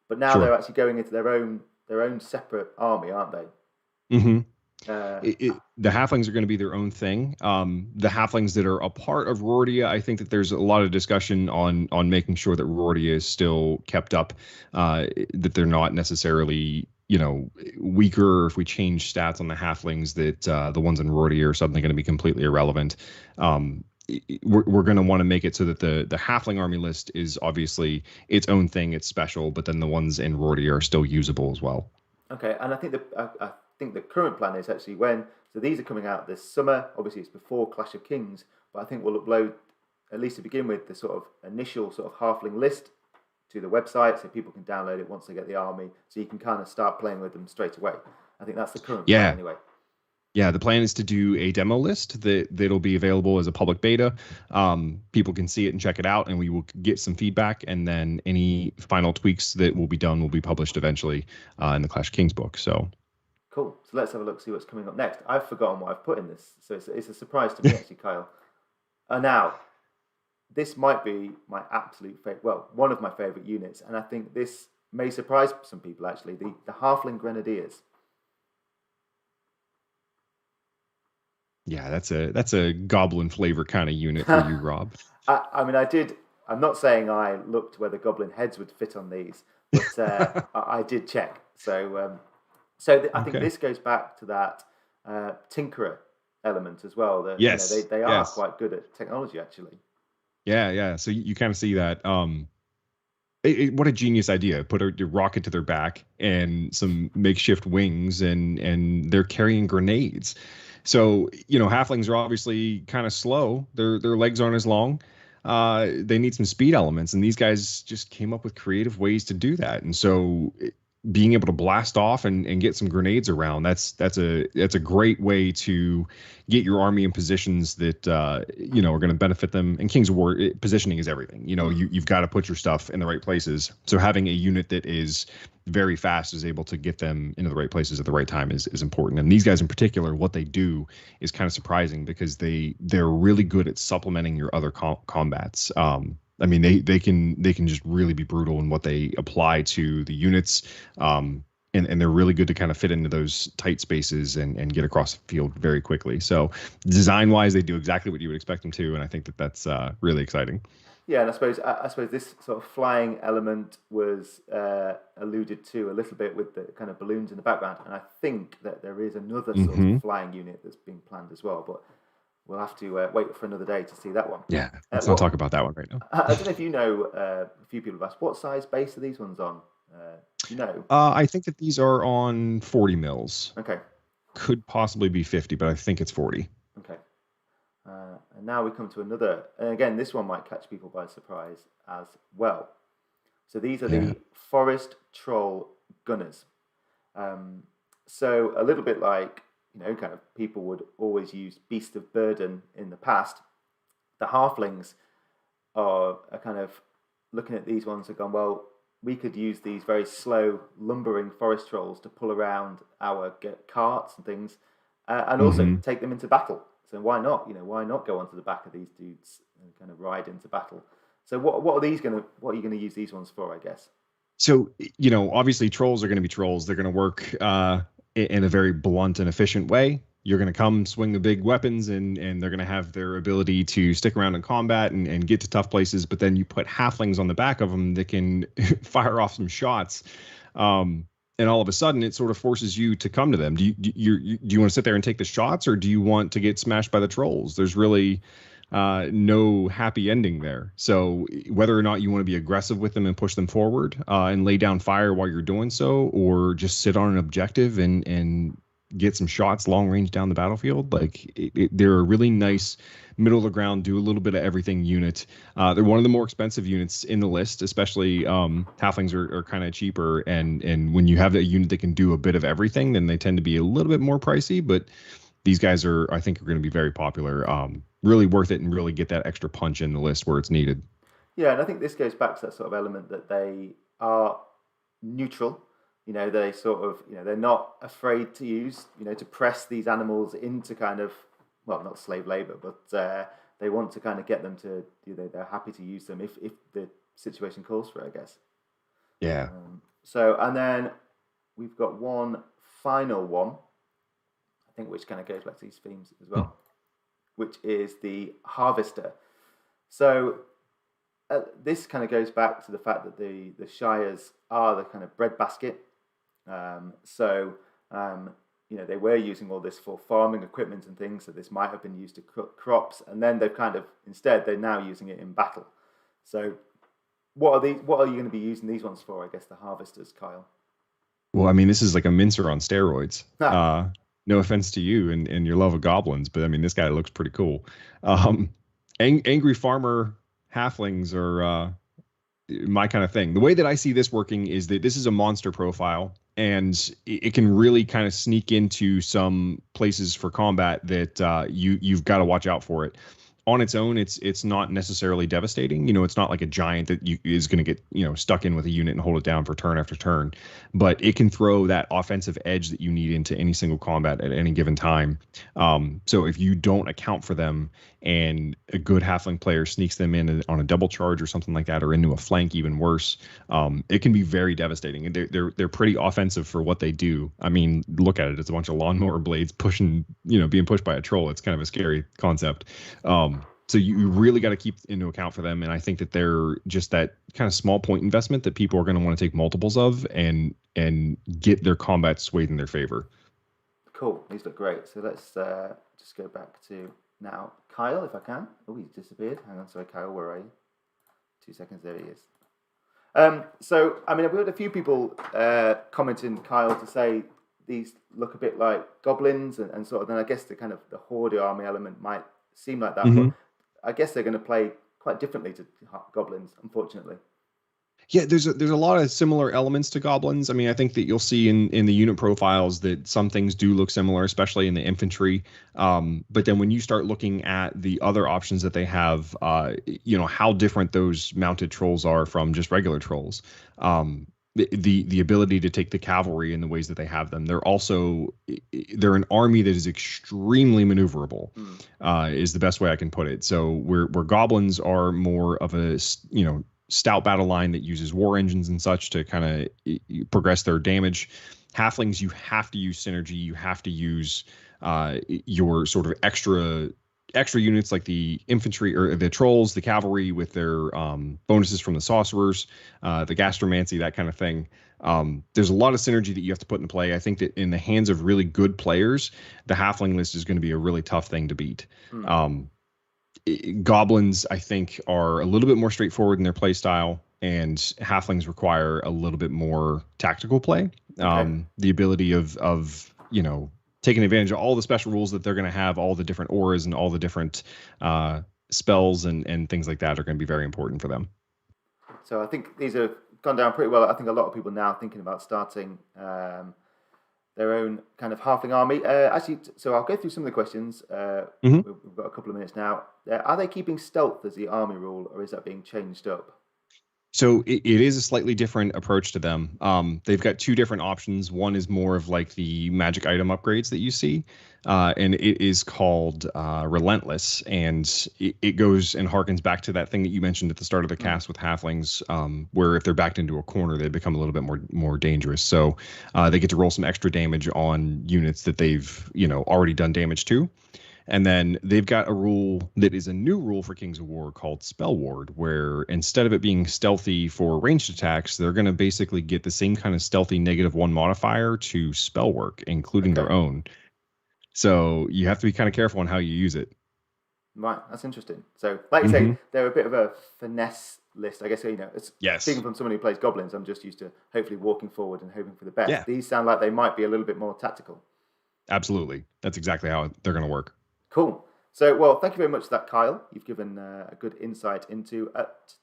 but now they're actually going into their own separate army, aren't they? Mm-hmm. The halflings are going to be their own thing. The halflings that are a part of Rordia, I think that there's a lot of discussion on making sure that Rordia is still kept up, that they're not necessarily weaker, or if we change stats on the halflings, that the ones in Rordia are suddenly going to be completely irrelevant. We're going to want to make it so that the halfling army list is obviously its own thing, it's special, but then the ones in Rordia are still usable as well. Okay, and I think the current plan is actually so these are coming out this summer. Obviously, it's before Clash of Kings, but I think we'll upload, at least to begin with, the sort of initial sort of halfling list to the website so people can download it once they get the army, so you can kind of start playing with them straight away. I think that's the current plan anyway. Yeah, the plan is to do a demo list that'll be available as a public beta. People can see it and check it out, and we will get some feedback, and then any final tweaks that will be done will be published eventually in the Clash of Kings book. So cool. So let's have a look, see what's coming up next. I've forgotten what I've put in this, so it's a surprise to me actually, Kyle. Now, this might be my absolute favorite, well, one of my favorite units, and I think this may surprise some people actually. The Halfling Grenadiers. Yeah, that's a goblin flavor kind of unit for you, Rob. I mean, I'm not saying I looked whether goblin heads would fit on these, but I did check. So I think this goes back to that tinkerer element as well. That, yes, they are quite good at technology, actually. Yeah. So you kind of see that. What a genius idea! Put a rocket to their back and some makeshift wings, and they're carrying grenades. So, halflings are obviously kind of slow. Their legs aren't as long. They need some speed elements, and these guys just came up with creative ways to do that. And so being able to blast off and get some grenades around, that's a great way to get your army in positions that are going to benefit them. In Kings of War, positioning is everything. You've got to put your stuff in the right places. So having a unit that is very fast is able to get them into the right places at the right time is important. And these guys in particular, what they do is kind of surprising because they're really good at supplementing your other combats. I mean, they can just really be brutal in what they apply to the units, and they're really good to kind of fit into those tight spaces and get across the field very quickly. So design-wise, they do exactly what you would expect them to, and I think that's really exciting. Yeah, and I suppose this sort of flying element was alluded to a little bit with the kind of balloons in the background, and I think that there is another sort of flying unit that's being planned as well, but we'll have to wait for another day to see that one. Yeah, let's not talk about that one right now. I don't know if you know, a few people have asked, what size base are these ones on? Do you know? I think that these are on 40 mils. Okay. Could possibly be 50, but I think it's 40. Okay. And now we come to another, and again, this one might catch people by surprise as well. So these are the Forest Troll Gunners. So a little bit like, kind of people would always use Beast of Burden in the past. The halflings are kind of looking at these ones and gone, well, we could use these very slow, lumbering forest trolls to pull around our carts and things, and also take them into battle. So why not? Why not go onto the back of these dudes and kind of ride into battle? So what are you going to use these ones for, I guess? So, obviously trolls are going to be trolls. They're going to work in a very blunt and efficient way. You're going to come swing the big weapons, and they're going to have their ability to stick around in combat and get to tough places. But then you put halflings on the back of them that can fire off some shots. And all of a sudden, it sort of forces you to come to them. Do you want to sit there and take the shots, or do you want to get smashed by the trolls? There's really no happy ending there. So whether or not you want to be aggressive with them and push them forward and lay down fire while you're doing so, or just sit on an objective and get some shots long range down the battlefield, like they're a really nice middle of the ground, do a little bit of everything unit. They're one of the more expensive units in the list, especially halflings are kind of cheaper. And when you have a unit that can do a bit of everything, then they tend to be a little bit more pricey. But these guys I think are going to be very popular. Really worth it and really get that extra punch in the list where it's needed. Yeah, and I think this goes back to that sort of element that they are neutral. They sort of, they're not afraid to use, to press these animals into kind of, well, not slave labor, but they want to kind of get them to, they're happy to use them if the situation calls for it, I guess. Yeah. And then we've got one final one, I think, which kind of goes back to these themes as well, which is the Harvester. So this kind of goes back to the fact that the Shires are the kind of breadbasket. They were using all this for farming equipment and things, so this might have been used to cook crops, and then they're now using it in battle. So what are you going to be using these ones for, I guess, the Harvesters, Kyle? Well, I mean, this is like a mincer on steroids. No offense to you and your love of goblins, but I mean, this guy looks pretty cool. Angry farmer halflings are my kind of thing. The way that I see this working is that this is a monster profile, and it can really kind of sneak into some places for combat that you've got to watch out for it. On its own, it's not necessarily devastating. It's not like a giant that is going to get stuck in with a unit and hold it down for turn after turn. But it can throw that offensive edge that you need into any single combat at any given time. So if you don't account for them, and a good halfling player sneaks them in on a double charge or something like that, or into a flank, even worse, it can be very devastating. And they're pretty offensive for what they do. I mean, look at it; it's a bunch of lawnmower blades pushing, being pushed by a troll. It's kind of a scary concept. So you really got to keep into account for them. And I think that they're just that kind of small point investment that people are going to want to take multiples of and get their combat swayed in their favor. Cool. These look great. So let's just go back to now Kyle, if I can. Oh, he's disappeared. Hang on. Sorry, Kyle, where are you? 2 seconds. There he is. So, I mean, I've heard a few people commenting, Kyle, to say these look a bit like goblins and sort of, then I guess the kind of the horde army element might seem like that. Mm-hmm. But I guess they're going to play quite differently to goblins, unfortunately. Yeah, there's a lot of similar elements to goblins. I mean, I think that you'll see in the unit profiles that some things do look similar, especially in the infantry. But then when you start looking at the other options that they have, how different those mounted trolls are from just regular trolls. The ability to take the cavalry in the ways that they have them. They're an army that is extremely maneuverable, is the best way I can put it. So where goblins are more of a stout battle line that uses war engines and such to kind of progress their damage. Halflings, you have to use synergy. You have to use your sort of extra units like the infantry or the trolls, the cavalry with their bonuses from the sorcerers, the gastromancy, that kind of thing. There's a lot of synergy that you have to put in play. I think that in the hands of really good players, the halfling list is going to be a really tough thing to beat. Goblins, I think, are a little bit more straightforward in their play style, and halflings require a little bit more tactical play. Okay. The ability of taking advantage of all the special rules that they're going to have, all the different auras and all the different spells and things like that are going to be very important for them. So I think these have gone down pretty well. I think a lot of people now thinking about starting their own kind of halfling army. So I'll go through some of the questions. We've got a couple of minutes now. Are they keeping stealth as the army rule, or is that being changed up? So it is a slightly different approach to them. They've got two different options. One is more of like the magic item upgrades that you see, and it is called Relentless, and it goes and harkens back to that thing that you mentioned at the start of the cast with halflings, where if they're backed into a corner, they become a little bit more dangerous. So they get to roll some extra damage on units that they've already done damage to. And then they've got a rule that is a new rule for Kings of War called Spell Ward, where instead of it being stealthy for ranged attacks, they're going to basically get the same kind of stealthy -1 modifier to spell work, including their own. So you have to be kind of careful on how you use it. Right, that's interesting. So, like you say, they're a bit of a finesse list. I guess, it's speaking from someone who plays goblins, I'm just used to hopefully walking forward and hoping for the best. Yeah. These sound like they might be a little bit more tactical. Absolutely. That's exactly how they're going to work. Cool. So, well, thank you very much for that, Kyle. You've given a good insight into,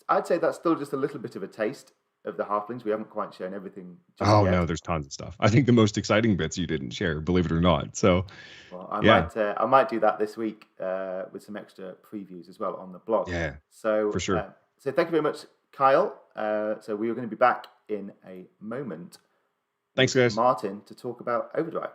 I'd say that's still just a little bit of a taste of the halflings. We haven't quite shown everything just yet. No, there's tons of stuff. I think the most exciting bits you didn't share, believe it or not. So, well, I might do that this week with some extra previews as well on the blog. Yeah, so for sure. So thank you very much, Kyle. So we are going to be back in a moment. Thanks, guys. Martin, to talk about OverDrive.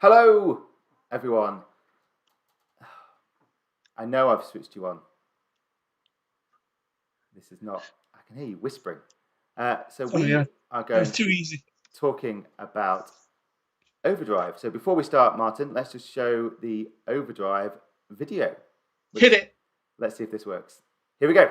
Hello, everyone. I know I've switched you on. This is not. I can hear you whispering. We are going too easy. Talking about OverDrive. So before we start, Martin, let's just show the OverDrive video. Hit it. Let's see if this works. Here we go.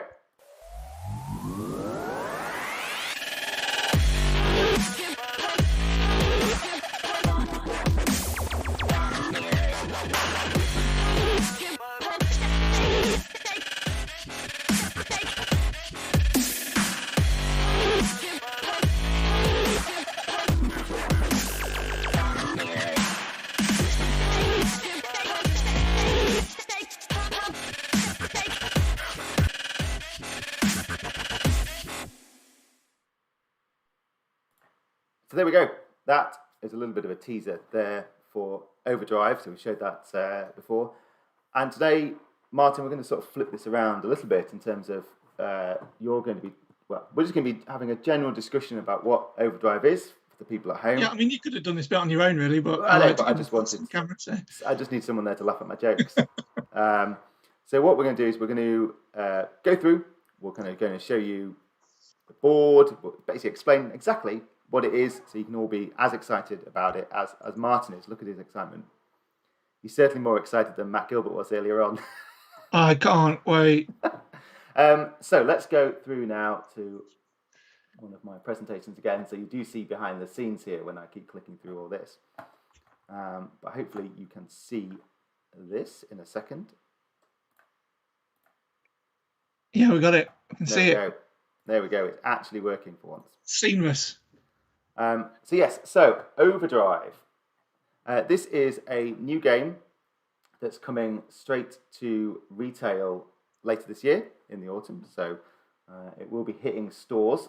there we go. That is a little bit of a teaser there for OverDrive. So we showed that before. And today, Martin, we're going to sort of flip this around a little bit in terms of we're just going to be having a general discussion about what OverDrive is for the people at home. Yeah, I mean, you could have done this bit on your own, really, but I just wanted camera. So. I just need someone there to laugh at my jokes. So what we're going to do is we're going to go through. We're kind of going to show you the board, basically explain exactly what it is, so you can all be as excited about it as Martin is. Look at his excitement. He's certainly more excited than Matt Gilbert was earlier on. I can't wait. So let's go through now to one of my presentations again. So you do see behind the scenes here when I keep clicking through all this. But hopefully you can see this in a second. Yeah, we got it. I can see it. There we go. It's actually working for once. Seamless. So OverDrive. This is a new game that's coming straight to retail later this year in the autumn. So it will be hitting stores.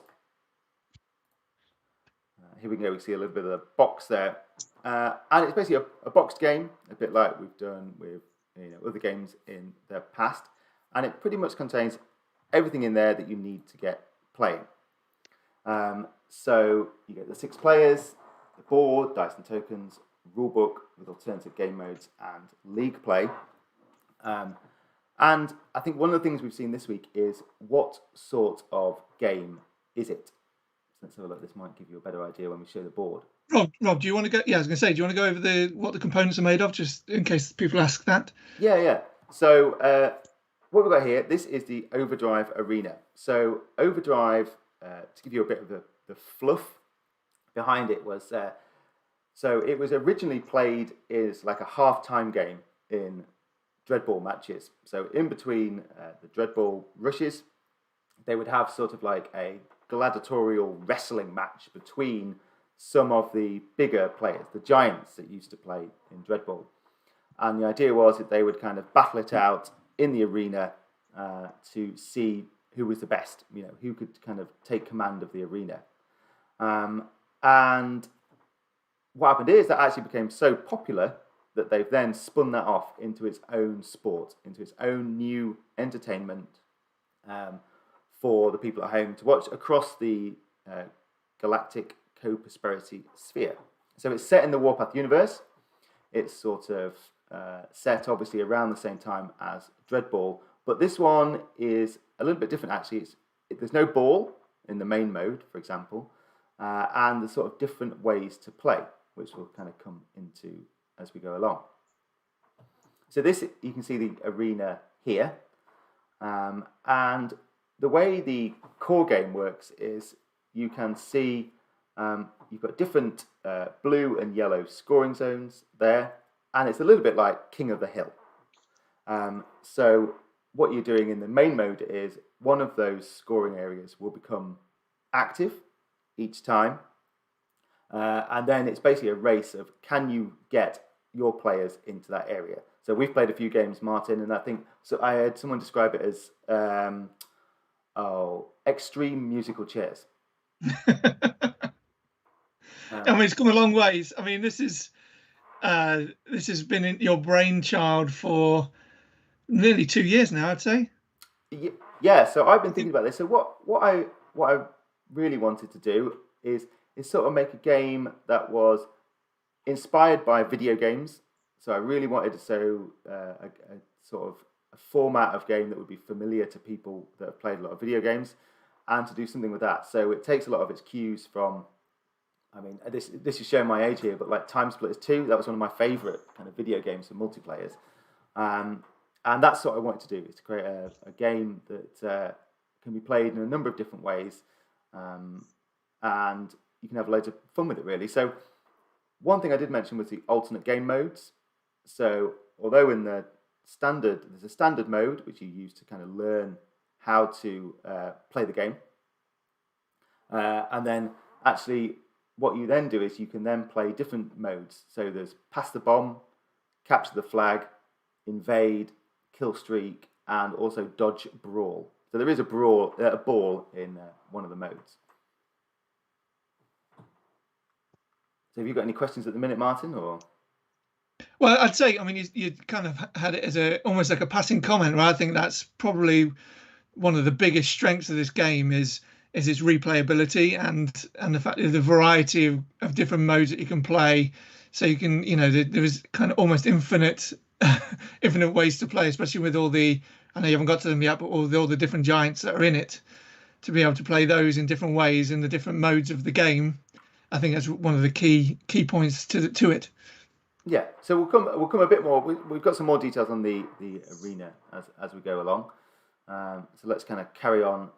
Here we go. We see a little bit of the box there, and it's basically a boxed game, a bit like we've done with other games in the past. And it pretty much contains everything in there that you need to get playing. So you get the 6 players, the board, dice and tokens, rulebook with alternative game modes and league play. And I think one of the things we've seen this week is what sort of game is it? So let's have a look. This might give you a better idea when we show the board. Rob, do you want to go? Yeah, I was going to say, do you want to go over what the components are made of, just in case people ask that? Yeah. So what we've got here, this is the OverDrive Arena. So OverDrive, to give you a bit of the fluff behind it, was so it was originally played as like a half-time game in Dreadball matches. So in between the Dreadball rushes, they would have sort of like a gladiatorial wrestling match between some of the bigger players, the giants that used to play in Dreadball. And the idea was that they would kind of battle it out in the arena to see who was the best, who could kind of take command of the arena. And what happened is that actually became so popular that they've then spun that off into its own sport, into its own new entertainment for the people at home to watch across the galactic co-prosperity sphere. So it's set in the Warpath universe. It's sort of set obviously around the same time as Dreadball, but this one is a little bit different actually. There's no ball in the main mode, for example, and there's sort of different ways to play, which we'll kind of come into as we go along. So this, you can see the arena here, and the way the core game works is you can see you've got different blue and yellow scoring zones there, and it's a little bit like King of the Hill. So what you're doing in the main mode is one of those scoring areas will become active each time, and then it's basically a race of can you get your players into that area. So we've played a few games, Martin, and I think I heard someone describe it as extreme musical chairs. I mean, it's come a long ways. I mean, this has been in your brainchild for nearly 2 years now, I'd say. Yeah. So I've been thinking about this. So what I really wanted to do is sort of make a game that was inspired by video games. So I really wanted to show a sort of a format of game that would be familiar to people that have played a lot of video games, and to do something with that. So it takes a lot of its cues from, I mean, this is showing my age here, but like Time Splitters 2, that was one of my favourite kind of video games for multiplayers. And that's what I wanted to do, is to create a game that can be played in a number of different ways, and you can have loads of fun with it, really. So one thing I did mention was the alternate game modes. So although in the standard, there's a standard mode, which you use to kind of learn how to play the game. And then actually what you then do is you can then play different modes. So there's pass the bomb, capture the flag, invade, kill streak, and also dodge brawl. So there is a ball in one of the modes. So have you got any questions at the minute, Martin? Or Well, I'd say, I mean, you kind of had it as almost like a passing comment, right? I think that's probably one of the biggest strengths of this game is its replayability and the fact that the variety of different modes that you can play. So you can, there is kind of almost infinite infinite ways to play, especially with all the, I know you haven't got to them yet, but all the different giants that are in it, to be able to play those in different ways in the different modes of the game. I think that's one of the key points to it. yeah, so we'll come a bit more. We've got some more details on the arena as we go along. So let's kind of carry on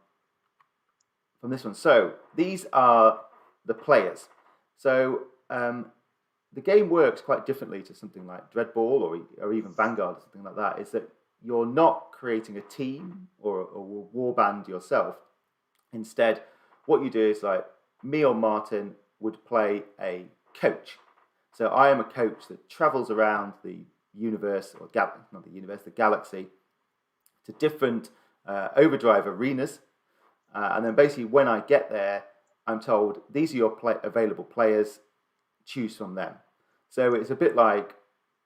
from this one. So these are the players. So the game works quite differently to something like Dreadball or even Vanguard or something like that. Is that you're not creating a team or a war band yourself. Instead, what you do is like me or Martin would play a coach. So I am a coach that travels around the universe, or not the universe, the galaxy, to different OverDrive arenas. And then basically when I get there, I'm told, these are your available players, choose from them. So it's a bit like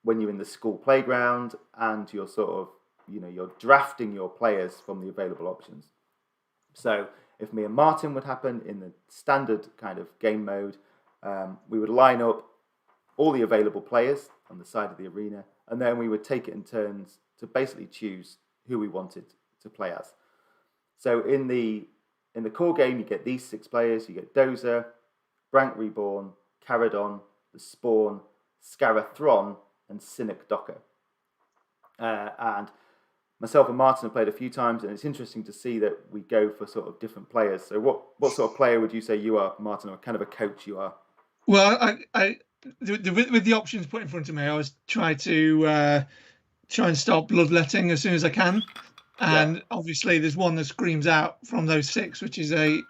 when you're in the school playground and you're sort of, you're drafting your players from the available options. So if me and Martin would happen in the standard kind of game mode, we would line up all the available players on the side of the arena, and then we would take it in turns to basically choose who we wanted to play as. So in the core game, you get these 6 players. You get Dozer, Brank Reborn, Caradon, the Spawn, Scarathron, and Cynic Docker. And myself and Martin have played a few times, and it's interesting to see that we go for sort of different players. So what sort of player would you say you are, Martin, or kind of a coach you are? Well, with the options put in front of me, I always try and start bloodletting as soon as I can. And obviously there's one that screams out from those 6, which is a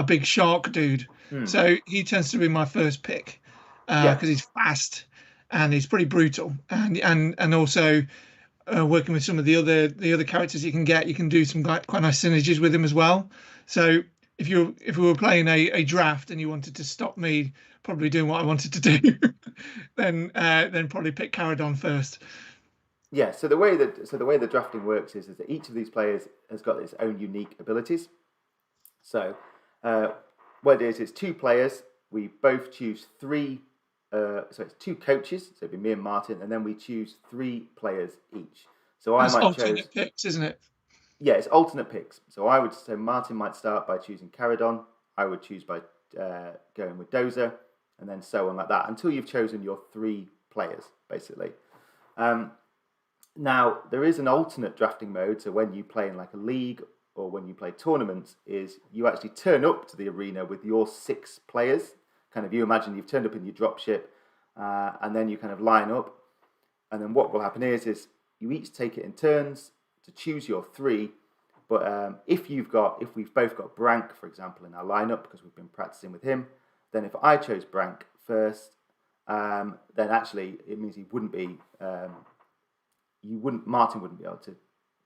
big shark dude. So he tends to be my first pick because he's fast and he's pretty brutal. And also working with some of the other characters you can do some quite nice synergies with him as well. So if we were playing a draft and you wanted to stop me probably doing what I wanted to do, then probably pick Caradon first. Yeah, so the way the drafting works is that each of these players has got its own unique abilities. So what it is, it's 2 players. We both choose 3. So it's 2 coaches. So it'd be me and Martin, and then we choose 3 players each. So That's alternate picks, isn't it? Yeah, it's alternate picks. So Martin might start by choosing Caradon. I would choose by going with Dozer, and then so on like that until you've chosen your 3 players, basically. Now, there is an alternate drafting mode, so when you play in like a league or when you play tournaments, is you actually turn up to the arena with your 6 players. Kind of, you imagine you've turned up in your dropship, and then you kind of line up. And then what will happen is you each take it in turns to choose your 3. But if we've both got Brank, for example, in our lineup, because we've been practicing with him, then if I chose Brank first, then actually it means he wouldn't be... Martin wouldn't be able to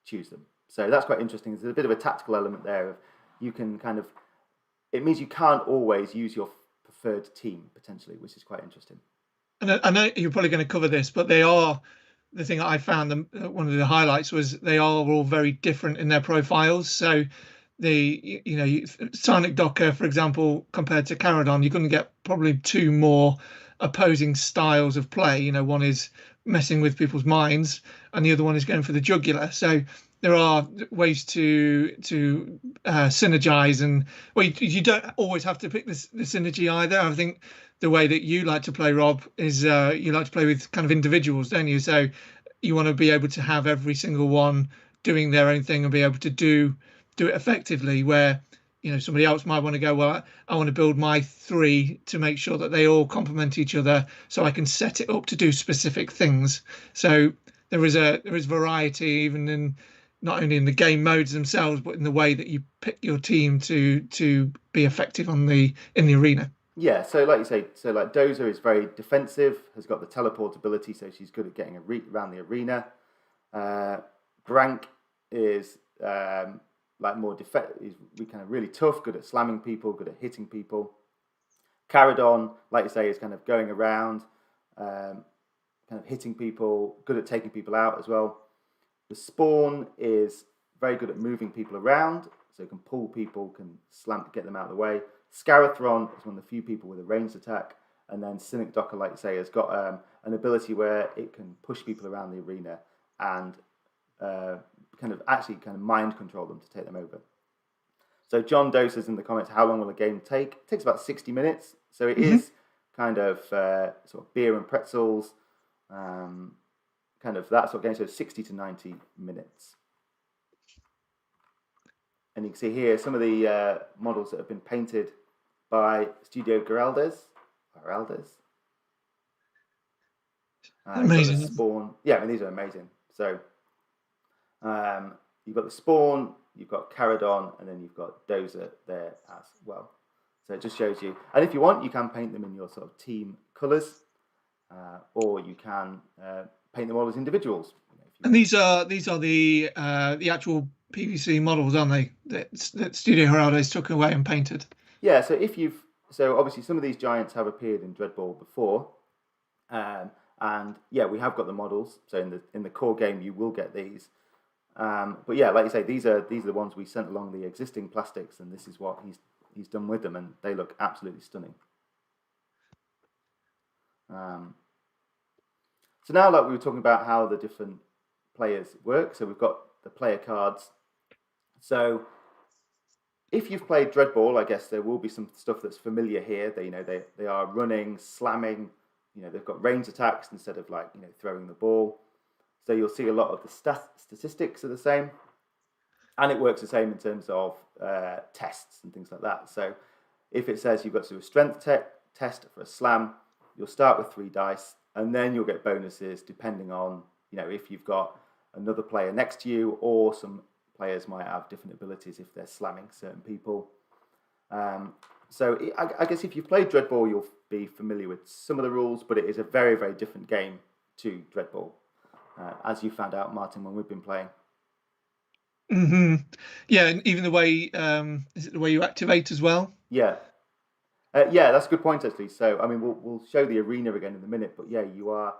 choose them. So that's quite interesting. There's a bit of a tactical element there of you can kind of, it means you can't always use your preferred team potentially, which is quite interesting. And I know you're probably going to cover this, but they are, the thing that I found one of the highlights was they are all very different in their profiles. So Sonic Docker, for example, compared to Caradon, you're going to get probably 2 more opposing styles of play. One is messing with people's minds and the other one is going for the jugular. So there are ways to synergize, and you don't always have to pick the synergy either. I think the way that you like to play, Rob, is you like to play with kind of individuals, don't you? So you want to be able to have every single one doing their own thing and be able to do it effectively, where somebody else might want to go, well, I want to build my 3 to make sure that they all complement each other so I can set it up to do specific things. So there is variety even in not only in the game modes themselves, but in the way that you pick your team to be effective in the arena. Yeah, so like you say, like Dozer is very defensive, has got the teleport ability, so she's good at getting around the arena. Brank is like more he's kind of really tough, good at slamming people, good at hitting people. Caradon, like you say, is kind of going around, kind of hitting people, good at taking people out as well. The Spawn is very good at moving people around, so it can pull people, can slam, get them out of the way. Scarathron is one of the few people with a ranged attack. And then Cynic Docker, like you say, has got an ability where it can push people around the arena and kind of mind control them to take them over. So John Doe says in the comments, how long will a game take? It takes about 60 minutes. So it is kind of sort of beer and pretzels, kind of that sort of game. So 60 to 90 minutes. And you can see here some of the models that have been painted by Studio Geraldes. Amazing. The Spawn. Yeah, I mean, these are amazing. So you've got the Spawn, you've got Caradon, and then you've got Dozer there as well. So it just shows you. And if you want, you can paint them in your sort of team colours, or you can paint them all as individuals. And these are the actual PVC models, aren't they? That Studio Geraldes took away and painted. Yeah. So obviously some of these giants have appeared in Dreadball before, and yeah, we have got the models. So in the core game, you will get these. But yeah, like you say, these are the ones we sent along the existing plastics, and this is what he's done with them, and they look absolutely stunning. So now, like we were talking about how the different players work. So we've got the player cards. So if you've played Dreadball, I guess there will be some stuff that's familiar here. They are running, slamming. They've got range attacks instead of throwing the ball. So you'll see a lot of the statistics are the same, and it works the same in terms of tests and things like that. So if it says you've got to do a strength test for a slam, you'll start with 3 dice, and then you'll get bonuses depending on if you've got another player next to you, or some players might have different abilities if they're slamming certain people. So I guess if you've played Dreadball, you'll be familiar with some of the rules, but it is a very, very different game to Dreadball, as you found out, Martin, when we've been playing. Yeah, and even the way is it the way you activate as well? Yeah. Yeah, that's a good point, actually. So, I mean, we'll show the arena again in a minute, but yeah, you are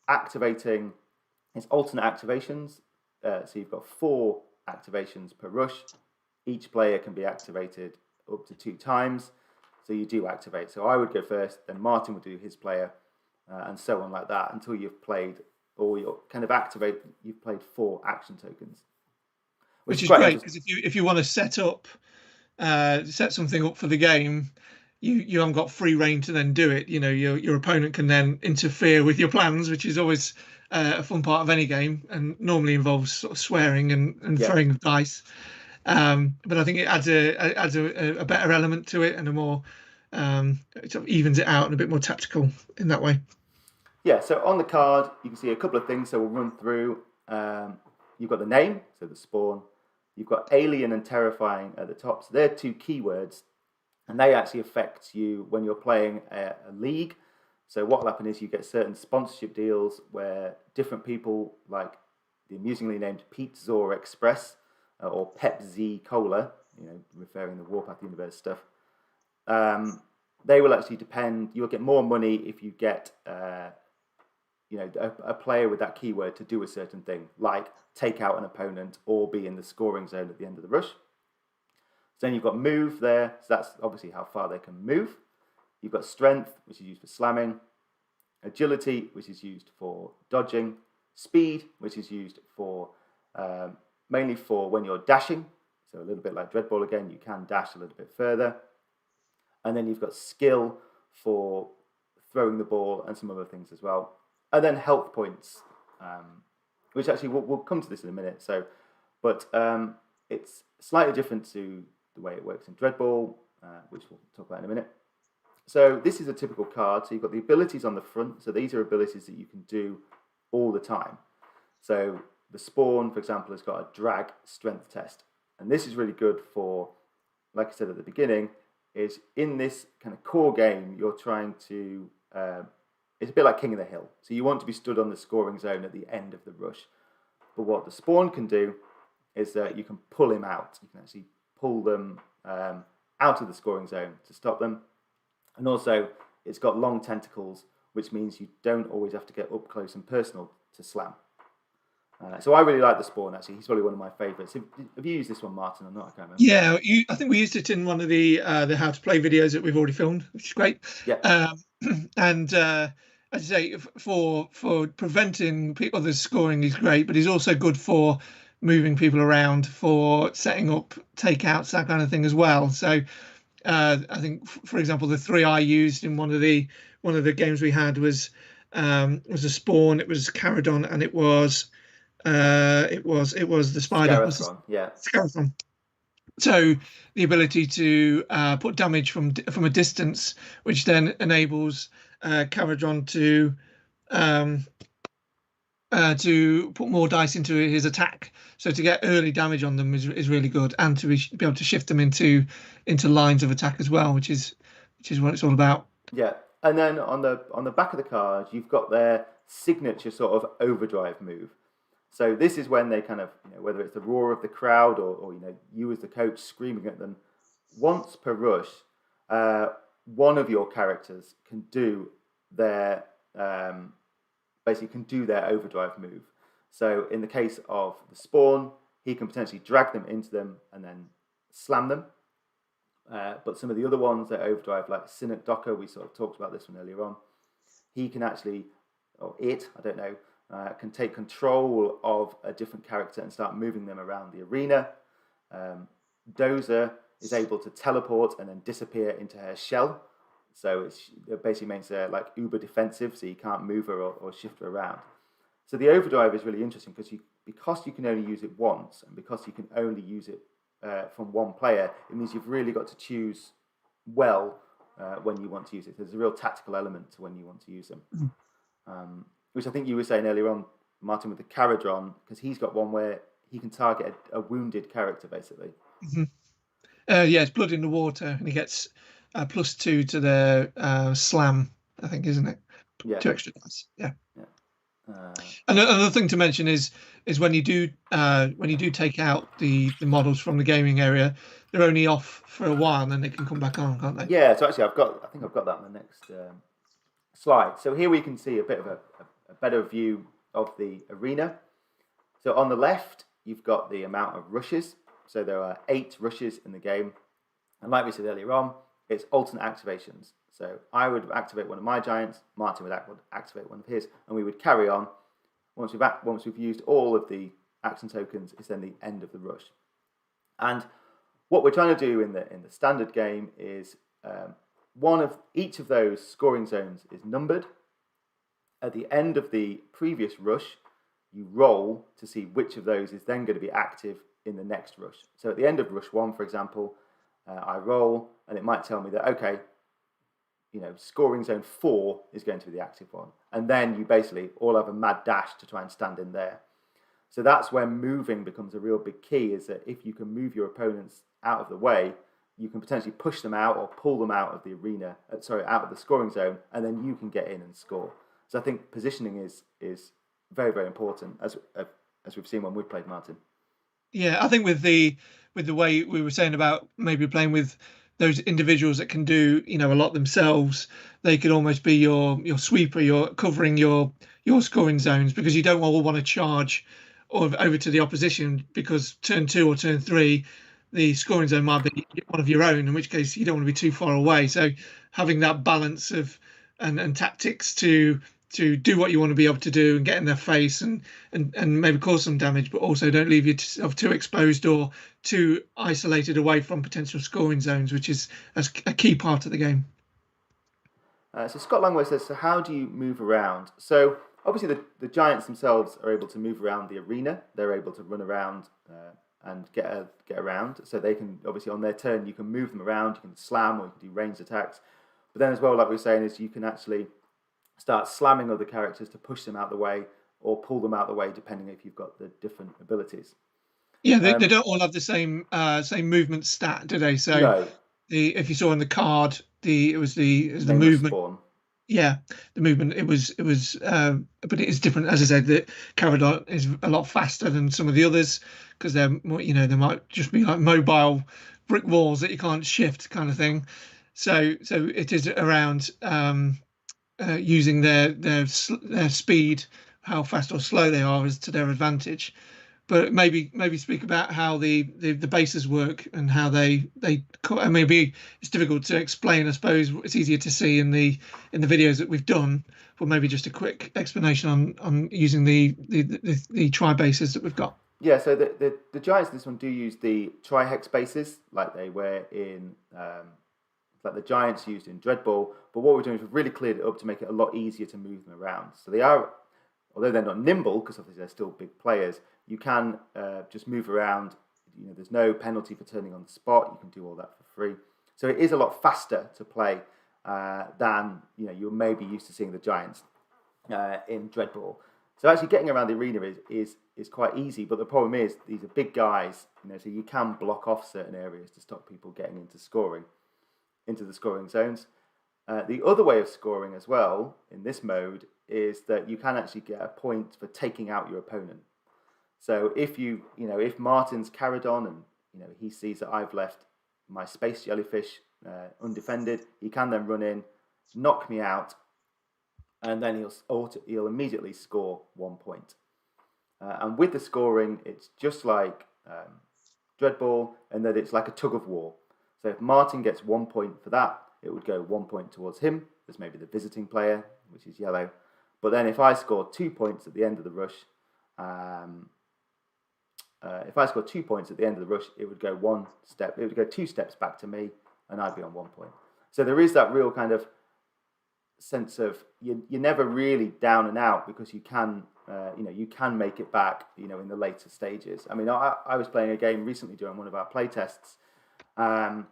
activating, it's alternate activations. So you've got 4 activations per rush. Each player can be activated up to 2 times. So you do activate. So I would go first, then Martin would do his player, and so on like that until you've played, or you're kind of activate, you've played 4 action tokens. Which is great, because if you want to set something up for the game, you haven't got free reign to then do it. Your opponent can then interfere with your plans, which is always a fun part of any game, and normally involves sort of swearing and throwing of dice. But I think it adds a better element to it, and a more it sort of evens it out and a bit more tactical in that way. Yeah. So on the card, you can see a couple of things. So we'll run through. You've got the name, so the Spawn. You've got alien and terrifying at the top. So they're 2 keywords, and they actually affect you when you're playing a league. So what will happen is you get certain sponsorship deals where different people, like the amusingly named Pizza Express or Pepsi Cola, referring to the Warpath Universe stuff, they will actually depend. You'll get more money if you get a player with that keyword to do a certain thing, like take out an opponent or be in the scoring zone at the end of the rush. So then you've got move there, so that's obviously how far they can move. You've got strength, which is used for slamming, agility, which is used for dodging, speed, which is used for mainly for when you're dashing. So a little bit like Dreadball again, you can dash a little bit further. And then you've got skill for throwing the ball and some other things as well. And then health points, which actually we'll come to this in a minute. But it's slightly different to the way it works in Dreadball, which we'll talk about in a minute. So this is a typical card. So you've got the abilities on the front. So these are abilities that you can do all the time. So the Spawn, for example, has got a drag strength test. And this is really good for, like I said at the beginning, is in this kind of core game, you're trying to, it's a bit like King of the Hill. So you want to be stood on the scoring zone at the end of the rush. But what the Spawn can do is that you can pull him out. You can actually pull them out of the scoring zone to stop them. And also, it's got long tentacles, which means you don't always have to get up close and personal to slam. So I really like the Spawn, actually. He's probably one of my favourites. Have you used this one, Martin, or not? I can't remember. Yeah, I think we used it in one of the how to play videos that we've already filmed, which is great. Yeah. And as I say, for preventing others scoring, he's great, but he's also good for moving people around, for setting up takeouts, that kind of thing as well. So I think, for example, the 3 I used in one of the games we had was a Spawn, it was Caradon, and it was the spider. Scaratron, yeah. Scaratron. So the ability to put damage from a distance, which then enables Caradron to put more dice into his attack. So to get early damage on them is really good, and to be able to shift them into lines of attack as well, which is what it's all about. Yeah, and then on the back of the card, you've got their signature sort of overdrive move. So this is when they kind of, whether it's the roar of the crowd or you as the coach screaming at them, once per rush, one of your characters can do their overdrive move. So in the case of the Spawn, he can potentially drag them into them and then slam them. But some of the other ones that overdrive, like Cynic Docker, we sort of talked about this one earlier on, he can actually, can take control of a different character and start moving them around the arena. Dozer is able to teleport and then disappear into her shell. So it basically makes her like uber defensive, so you can't move her or shift her around. So the overdrive is really interesting because you can only use it once, and because you can only use it from one player, it means you've really got to choose well when you want to use it. There's a real tactical element to when you want to use them. Which I think you were saying earlier on, Martin, with the Caradron, because he's got one where he can target a wounded character, basically. Mm-hmm. It's Blood in the Water, and he gets +2 to the slam, I think, isn't it? Yeah. 2 extra dice. Yeah. And another thing to mention is when you do take out the models from the gaming area, they're only off for a while, and then they can come back on, can't they? Yeah. So actually, I think I've got that in the next slide. So here we can see a bit of a better view of the arena. So on the left, you've got the amount of rushes. So there are 8 rushes in the game. And like we said earlier on, it's alternate activations. So I would activate one of my giants, Martin would activate one of his, and we would carry on. Once we've used all of the action tokens, it's then the end of the rush. And what we're trying to do in the standard game is each of those scoring zones is numbered. At the end of the previous rush, you roll to see which of those is then going to be active in the next rush. So at the end of rush 1, for example, I roll, and it might tell me that, okay, scoring zone 4 is going to be the active one. And then you basically all have a mad dash to try and stand in there. So that's where moving becomes a real big key, is that if you can move your opponents out of the way, you can potentially push them out or pull them out of the arena, out of the scoring zone, and then you can get in and score. So I think positioning is very, very important, as we've seen when we've played, Martin. Yeah, I think with the way we were saying about maybe playing with those individuals that can do a lot themselves, they could almost be your sweeper, you're covering your scoring zones, because you don't all want to charge over to the opposition, because turn 2 or turn 3 the scoring zone might be one of your own, in which case you don't want to be too far away. So having that balance of and tactics to do what you want to be able to do and get in their face and maybe cause some damage, but also don't leave yourself too exposed or too isolated away from potential scoring zones, which is a key part of the game. So Scott Langway says, so how do you move around? So obviously the giants themselves are able to move around the arena. They're able to run around and get around. So they can, obviously on their turn, you can move them around, you can slam, or you can do ranged attacks. But then as well, like we were saying, is you can actually start slamming other characters to push them out the way or pull them out the way, depending if you've got the different abilities. Yeah, they don't all have the same movement stat, do they? So no. If you saw on the card, it was the movement. Spawn. Yeah, the movement. It was, but it is different. As I said, the Caradon is a lot faster than some of the others, because they're more, they might just be like mobile brick walls that you can't shift, kind of thing. So it is around using their speed, how fast or slow they are, as to their advantage. But maybe speak about how the bases work and how they and maybe it's difficult to explain. I suppose it's easier to see in the videos that we've done, but maybe just a quick explanation on using the tri bases that we've got. Yeah, so the Giants in this one do use the tri-hex bases like they were in like the Giants used in Dreadball, but what we're doing is we've really cleared it up to make it a lot easier to move them around. So they are, although they're not nimble, because obviously they're still big players, you can just move around. You know, there's no penalty for turning on the spot. You can do all that for free. So it is a lot faster to play than you're maybe used to seeing the Giants in Dreadball. So actually getting around the arena is quite easy, but the problem is these are big guys, so you can block off certain areas to stop people getting into the scoring zones. The other way of scoring as well in this mode is that you can actually get a point for taking out your opponent. So if if Martin's carried on and he sees that I've left my space jellyfish undefended, he can then run in, knock me out, and then he'll immediately score 1 point. And with the scoring, it's just like Dreadball, in that it's like a tug of war. So if Martin gets 1 point for that, it would go 1 point towards him. There's maybe the visiting player, which is yellow. But then if I score 2 points at the end of the rush, it would go 2 steps back to me, and I'd be on 1 point. So there is that real kind of sense of you're never really down and out, because you can make it back in the later stages. I mean, I was playing a game recently during one of our play tests, and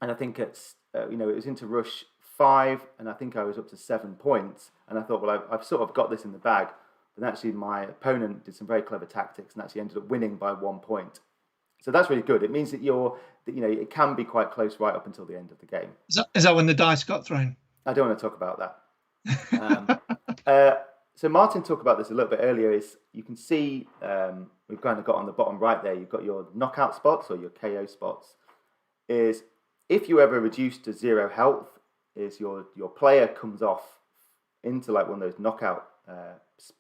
I think it's it was into rush 5, and I think I was up to 7 points, and I thought, well, I've sort of got this in the bag. But actually my opponent did some very clever tactics and actually ended up winning by 1 point. So that's really good. It means that it can be quite close right up until the end of the game. Is that when the dice got thrown? I don't want to talk about that. So Martin talked about this a little bit earlier. Is you can see we've kind of got on the bottom right there, you've got your knockout spots or your KO spots. Is if you ever reduce to 0 health, is your player comes off into like one of those knockout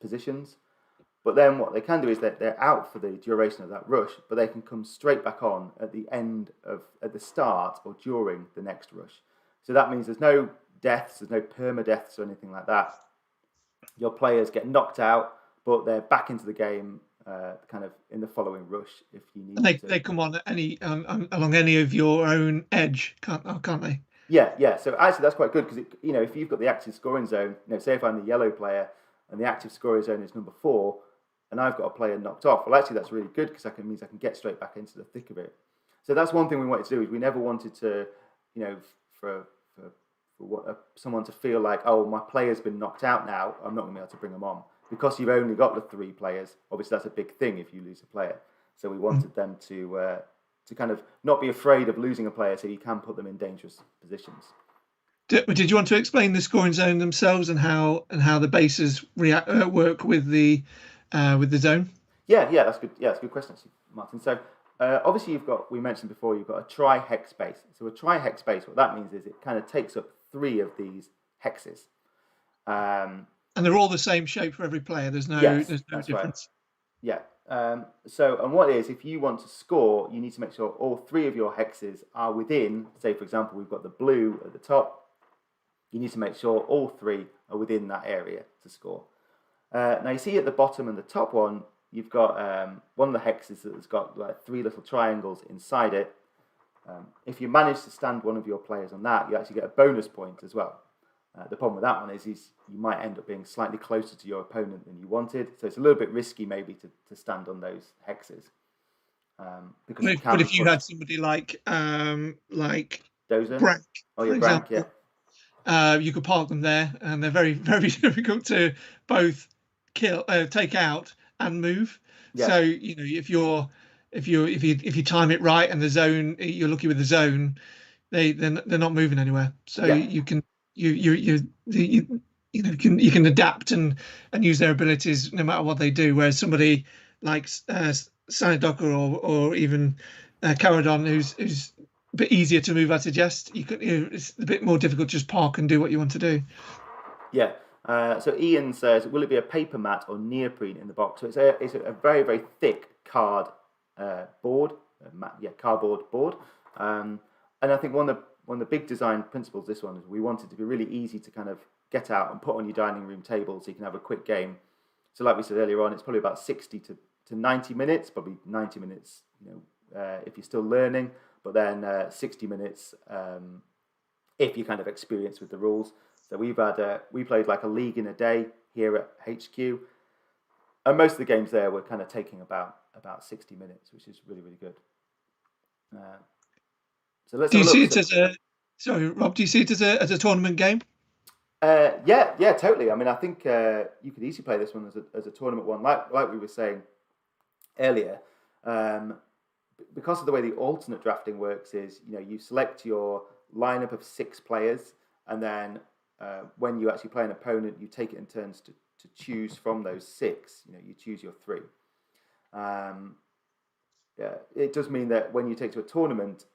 positions. But then what they can do is that they're out for the duration of that rush, but they can come straight back on at the start or during the next rush. So that means there's no deaths, there's no permadeaths or anything like that. Your players get knocked out, but they're back into the game kind of in the following rush if you need. And they come on along any of your own edge, can't they? Yeah. So actually that's quite good, because if you've got the active scoring zone, say if I'm the yellow player and the active scoring zone is number 4, and I've got a player knocked off, well, actually that's really good, because that means I can get straight back into the thick of it. So that's one thing we wanted to do, is we never wanted to, for someone to feel like, oh, my player's been knocked out now, I'm not going to be able to bring them on. Because you've only got the 3 players, obviously that's a big thing if you lose a player. So we wanted them to kind of not be afraid of losing a player, so you can put them in dangerous positions. Did you want to explain the scoring zone themselves and how the bases work with the zone? Yeah, that's good. Yeah, that's a good question, Martin. So obviously we mentioned before, you've got a tri-hex base. So a tri-hex base, what that means is it kind of takes up 3 of these hexes. And they're all the same shape for every player. There's no difference. Right. Yeah. And what it is, if you want to score, you need to make sure all 3 of your hexes are within, say, for example, we've got the blue at the top. You need to make sure all 3 are within that area to score. Now, you see at the bottom and the top one, you've got one of the hexes that has got like 3 little triangles inside it. If you manage to stand one of your players on that, you actually get a bonus point as well. The problem with that one is you might end up being slightly closer to your opponent than you wanted. So it's a little bit risky maybe to stand on those hexes. But if you had somebody like Dozer? Brank, Brank, yeah. You could park them there, and they're very, very difficult to both kill, take out, and move. Yeah. So if you time it right and the zone, you're lucky with the zone, they're not moving anywhere. So you can you can adapt and use their abilities no matter what they do. Whereas somebody like Sanidocker or even Caradon, who's bit easier to move, I suggest. It's a bit more difficult to just park and do what you want to do. Yeah. So Ian says, will it be a paper mat or neoprene in the box? So it's a very, very thick card board, cardboard board. And I think one of the big design principles this one is we want it to be really easy to kind of get out and put on your dining room table so you can have a quick game. So like we said earlier on, it's probably about 60 to 90 minutes, probably 90 minutes, if you're still learning, but then 60 minutes if you're kind of experienced with the rules. So we played like a league in a day here at HQ, and most of the games there were kind of taking about 60 minutes, which is really, really good. So let's. Do you see it as a? Sorry, Rob. Do you see it as a tournament game? Yeah, totally. I mean, I think you could easily play this one as a tournament one, like we were saying earlier. Because of the way the alternate drafting works is, you select your lineup of 6 players, and then when you actually play an opponent, you take it in turns to choose from those 6. You choose your 3. It does mean that when you take to a tournament,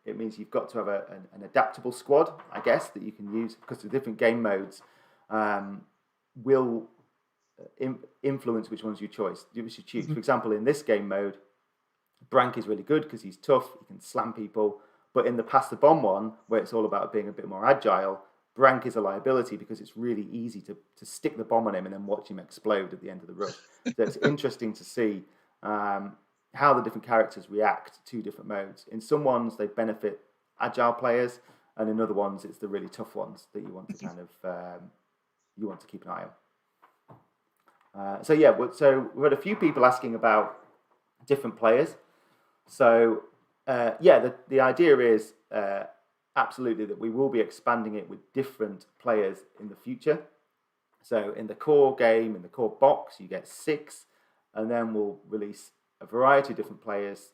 it means you've got to have an adaptable squad, I guess, that you can use, because the different game modes will influence which ones you choose. For example, in this game mode, Brank is really good because he's tough, he can slam people. But in the pass the bomb one, where it's all about being a bit more agile, Brank is a liability because it's really easy to stick the bomb on him and then watch him explode at the end of the rush. So it's interesting to see how the different characters react to different modes. In some ones, they benefit agile players, and in other ones, it's the really tough ones that you want to kind of you want to keep an eye on. So we've had a few people asking about different players. So the idea is absolutely that we will be expanding it with different players in the future. So in the core game, in the core box, you get 6, and then we'll release a variety of different players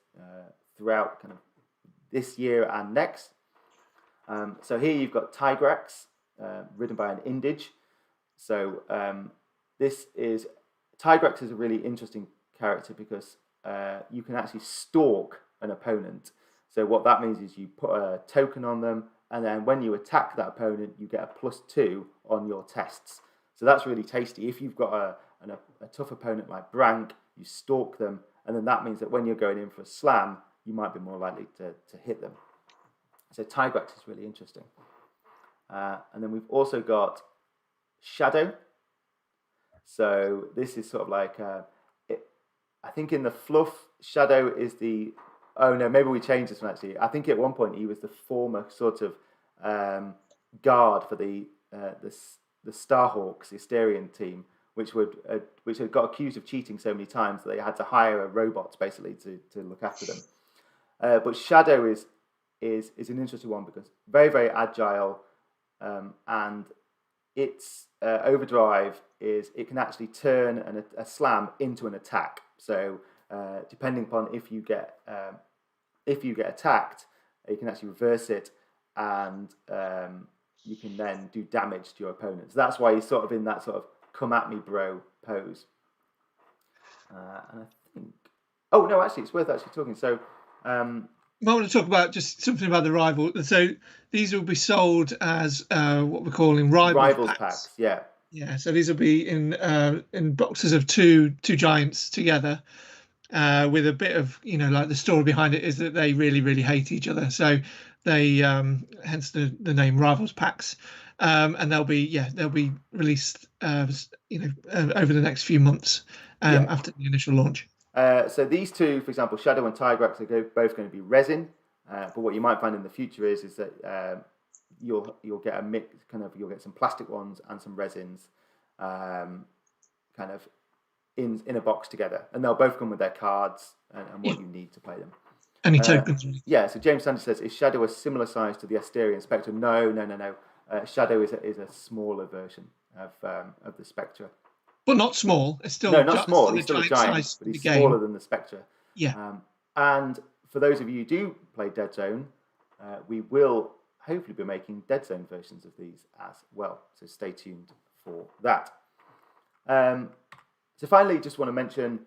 throughout kind of this year and next. So here you've got Tigrax, ridden by an Indige. So Tigrax is a really interesting character because you can actually stalk an opponent. So what that means is you put a token on them, and then when you attack that opponent, you get a +2 on your tests. So that's really tasty. If you've got a tough opponent like Brank, you stalk them, and then that means that when you're going in for a slam, you might be more likely to hit them. So Tigrax is really interesting. And then we've also got Shadow. So this is sort of like, I think in the fluff, Shadow is the... Oh no, maybe we changed this one actually. I think at one point he was the former sort of guard for the Starhawks, the Asterian team, which had got accused of cheating so many times that they had to hire robots basically to look after them. But Shadow is an interesting one because very, very agile, and its overdrive is it can actually turn a slam into an attack. So depending upon if you get attacked, you can actually reverse it, and you can then do damage to your opponent. So that's why he's sort of in that sort of come at me bro pose. And I think, oh no, actually it's worth actually talking. So I want to talk about just something about the rival. So these will be sold as what we're calling rivals packs. Yeah. So these will be in boxes of two giants together, with a bit of like the story behind it is that they really, really hate each other. So they hence the name rivals packs, and they'll be released over the next few months after the initial launch. So these two, for example, Shadow and Tigrax, are both going to be resin. But what you might find in the future is that you'll get a mix, you'll get some plastic ones and some resins, kind of in a box together, and they'll both come with their cards and what you need to play them. Any tokens? So James Sanders says, is Shadow a similar size to the Asterian Spectre? No. Shadow is a smaller version of the Spectre. But not small. It's still not small. He's still a giant, but he's smaller than the Spectre. Yeah. And for those of you who do play Dead Zone, we will hopefully be making Dead Zone versions of these as well. So stay tuned for that. So finally, just want to mention,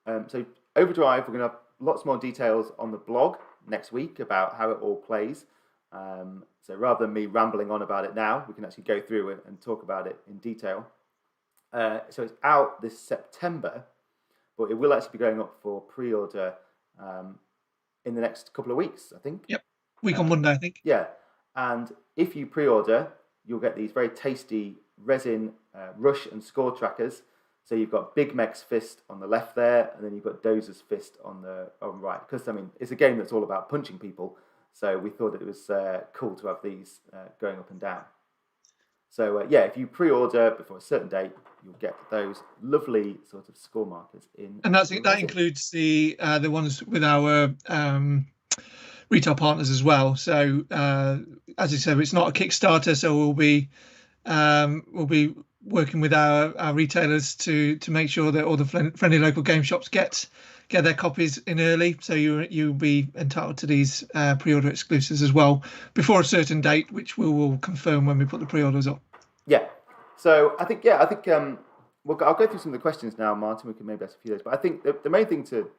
so OverDrive, we're going to have lots more details on the blog next week about how it all plays. So rather than me rambling on about it now, we can actually go through it and talk about it in detail. So it's out this September, but it will actually be going up for pre-order in the next couple of weeks, I think. Yep, week on Monday, I think. Yeah, and if you pre-order, you'll get these very tasty resin rush and score trackers. So you've got Big Mech's fist on the left there, and then you've got Dozer's fist on the right. Because, I mean, it's a game that's all about punching people. So we thought it was cool to have these going up and down. So, yeah, if you pre-order before a certain date, you'll get those lovely sort of score markers in. And that includes the ones with our retail partners as well. So, as you said, it's not a Kickstarter, so we'll be working with our retailers to make sure that all the friendly local game shops get their copies in early, so you'll be entitled to these pre-order exclusives as well before a certain date, which we will confirm when we put the pre-orders up. Yeah. So I think I'll go through some of the questions now, Martin. We can maybe ask a few of those, but I think the main thing to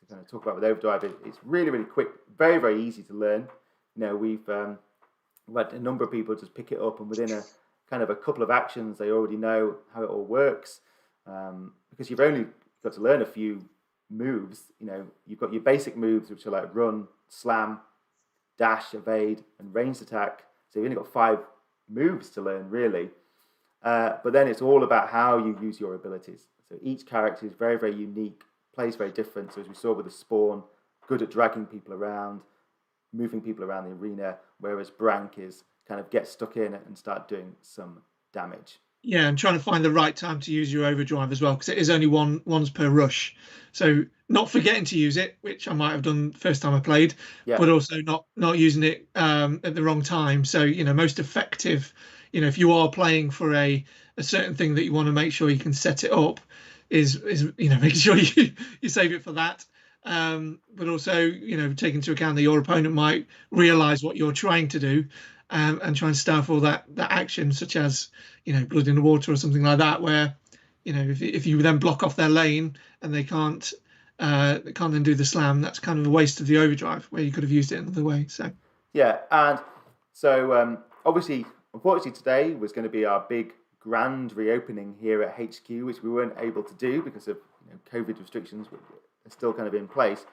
kind of talk about with OverDrive is it's really, really quick, very, very easy to learn. You know, we've had a number of people just pick it up, and within a kind of a couple of actions, they already know how it all works, because you've only got to learn a few moves. You know, you've got your basic moves, which are like run, slam, dash, evade, and ranged attack. So you've only got 5 moves to learn, really. But then it's all about how you use your abilities. So each character is very, very unique, plays very different. So as we saw with the Spawn, good at dragging people around, moving people around the arena, whereas Brank is kind of get stuck in and start doing some damage. Yeah, and trying to find the right time to use your overdrive as well, because it is only once per rush. So not forgetting to use it, which I might have done first time I played, but also not using it at the wrong time. So, you know, most effective, you know, if you are playing for a certain thing that you want to make sure you can set it up, is you know, making sure you save it for that. But also, you know, take into account that your opponent might realize what you're trying to do, and try and staff all that action, such as, you know, blood in the water or something like that, where, you know, if you then block off their lane and they can't then do the slam, that's kind of a waste of the overdrive where you could have used it another way. So yeah, and so unfortunately today was going to be our big grand reopening here at HQ, which we weren't able to do because of, you know, COVID restrictions are still kind of in place.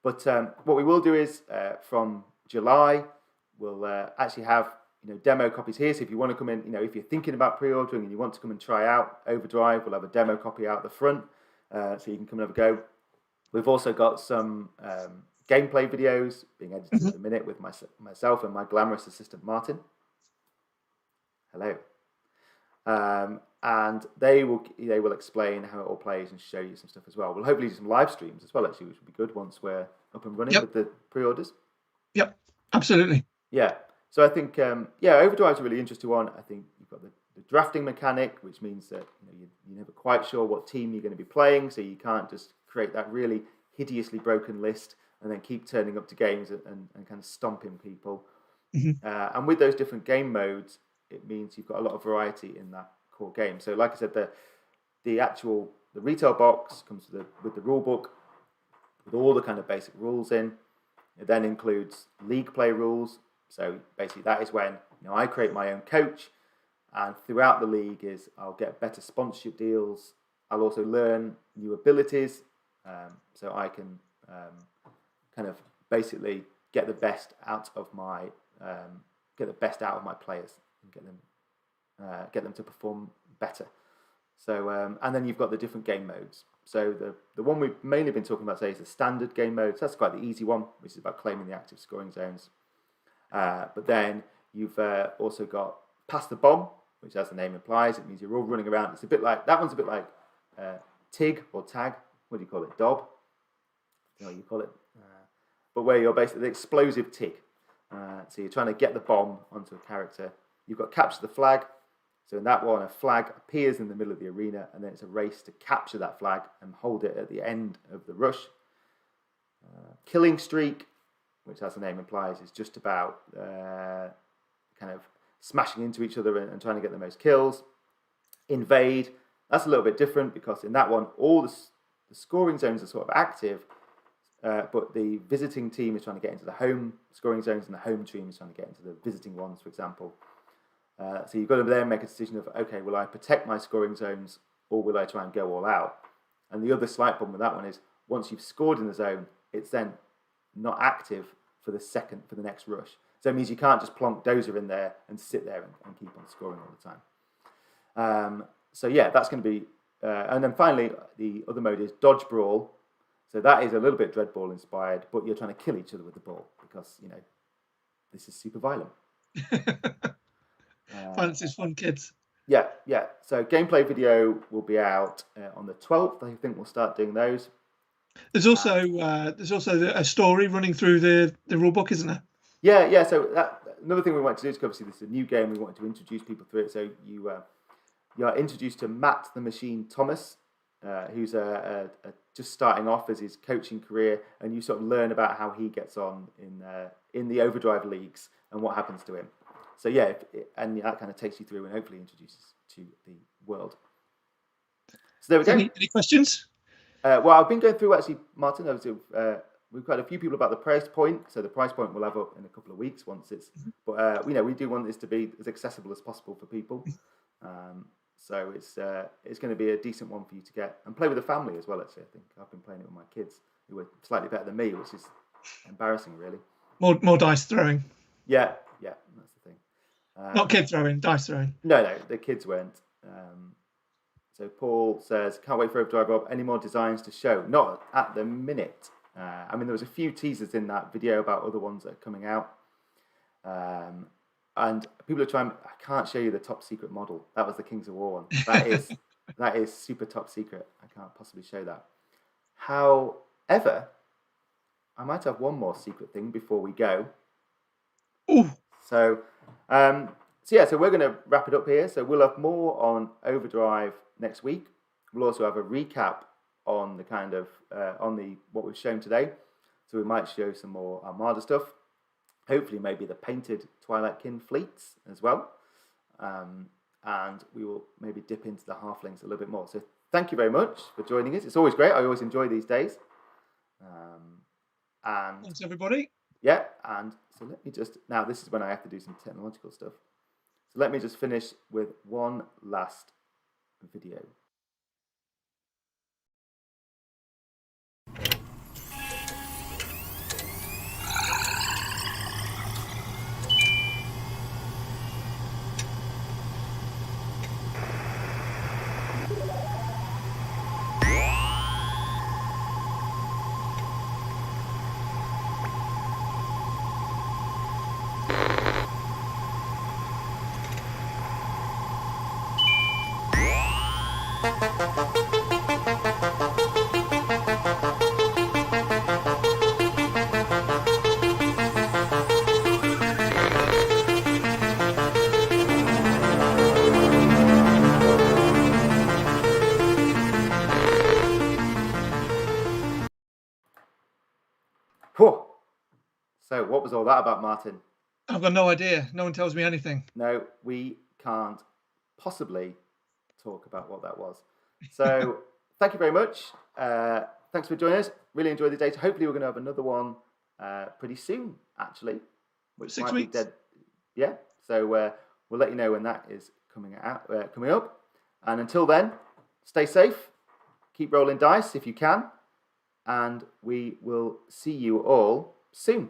But what we will do is from July, we'll actually have, you know, demo copies here. So if you want to come in, you know, if you're thinking about pre-ordering and you want to come and try out OverDrive, we'll have a demo copy out the front, so you can come and have a go. We've also got some gameplay videos being edited at the minute with myself and my glamorous assistant Martin. Hello. And they will explain how it all plays and show you some stuff as well. We'll hopefully do some live streams as well, actually, which will be good once we're up and running with the pre-orders. Yep, absolutely. Yeah. So I think, OverDrive is a really interesting one. I think you've got the drafting mechanic, which means that, you know, you're never quite sure what team you're going to be playing, so you can't just create that really hideously broken list and then keep turning up to games and kind of stomping people. And with those different game modes, it means you've got a lot of variety in that core game. So like I said, the retail box comes with the rule book with all the kind of basic rules in. It then includes league play rules. So basically that is when, you know, I create my own coach, and throughout the league I'll get better sponsorship deals. I'll also learn new abilities, so I can kind of basically get the best out of my players and get them to perform better. So and then you've got the different game modes. So the one we've mainly been talking about today is the standard game mode. So that's quite the easy one, which is about claiming the active scoring zones. But then you've also got Pass the Bomb, which, as the name implies, it means you're all running around. It's a bit like TIG or tag. What do you call it? Dob? You know, you call it. But where you're basically the explosive TIG. So you're trying to get the bomb onto a character. You've got Capture the Flag. So in that one, a flag appears in the middle of the arena, and then it's a race to capture that flag and hold it at the end of the rush. Killing Streak, which, as the name implies, is just about kind of smashing into each other and trying to get the most kills. Invade, that's a little bit different, because in that one, all the scoring zones are sort of active, but the visiting team is trying to get into the home scoring zones, and the home team is trying to get into the visiting ones, for example. So you've got to then make a decision of, okay, will I protect my scoring zones, or will I try and go all out? And the other slight problem with that one is, once you've scored in the zone, it's then not active for the next rush. So it means you can't just plonk Dozer in there and sit there and keep on scoring all the time. So yeah, that's going to be... and then finally, the other mode is Dodge Brawl. So that is a little bit Dreadball inspired, but you're trying to kill each other with the ball because, this is super violent. Violence is fun, kids. Yeah. So gameplay video will be out on the 12th. I think we'll start doing those. There's also a story running through the rulebook, isn't there? Yeah. So another thing we want to do is, obviously this is a new game. We wanted to introduce people through it. So you are introduced to Matt the Machine Thomas, who's just starting off as his coaching career, and you sort of learn about how he gets on in the OverDrive leagues and what happens to him. So yeah, and that kind of takes you through and hopefully introduces to the world. So there we go. Any questions? Well, I've been going through actually, Martin. We've got a few people about the price point. So the price point will have up in a couple of weeks once it's. But we do want this to be as accessible as possible for people. So it's going to be a decent one for you to get and play with the family as well. Actually, I think I've been playing it with my kids, who are slightly better than me, which is embarrassing, really. More dice throwing. Yeah, that's the thing. Not kid throwing, dice throwing. No, the kids weren't. So Paul says, can't wait for OverDrive, Rob. Any more designs to show? Not at the minute. There was a few teasers in that video about other ones that are coming out. And people are trying. I can't show you the top secret model. That was the Kings of War one. That is super top secret. I can't possibly show that. However, I might have one more secret thing before we go. Ooh. So we're going to wrap it up here. So we'll have more on OverDrive next week. We'll also have a recap on the kind of what we've shown today. So we might show some more Armada stuff. Hopefully, maybe the painted Twilightkin fleets as well. And we will maybe dip into the halflings a little bit more. So thank you very much for joining us. It's always great. I always enjoy these days. And thanks, everybody. Yeah, and so let me just... Now, this is when I have to do some technological stuff. So let me just finish with one last video. Whew. So what was all that about, Martin? I've got no idea. No one tells me anything. No, we can't possibly talk about what that was. So thank you very much. Thanks for joining us. Really enjoyed the data. Hopefully we're going to have another one pretty soon, actually. Which 6 might weeks. Be dead. Yeah. So we'll let you know when that is coming up. And until then, stay safe. Keep rolling dice if you can. And we will see you all soon.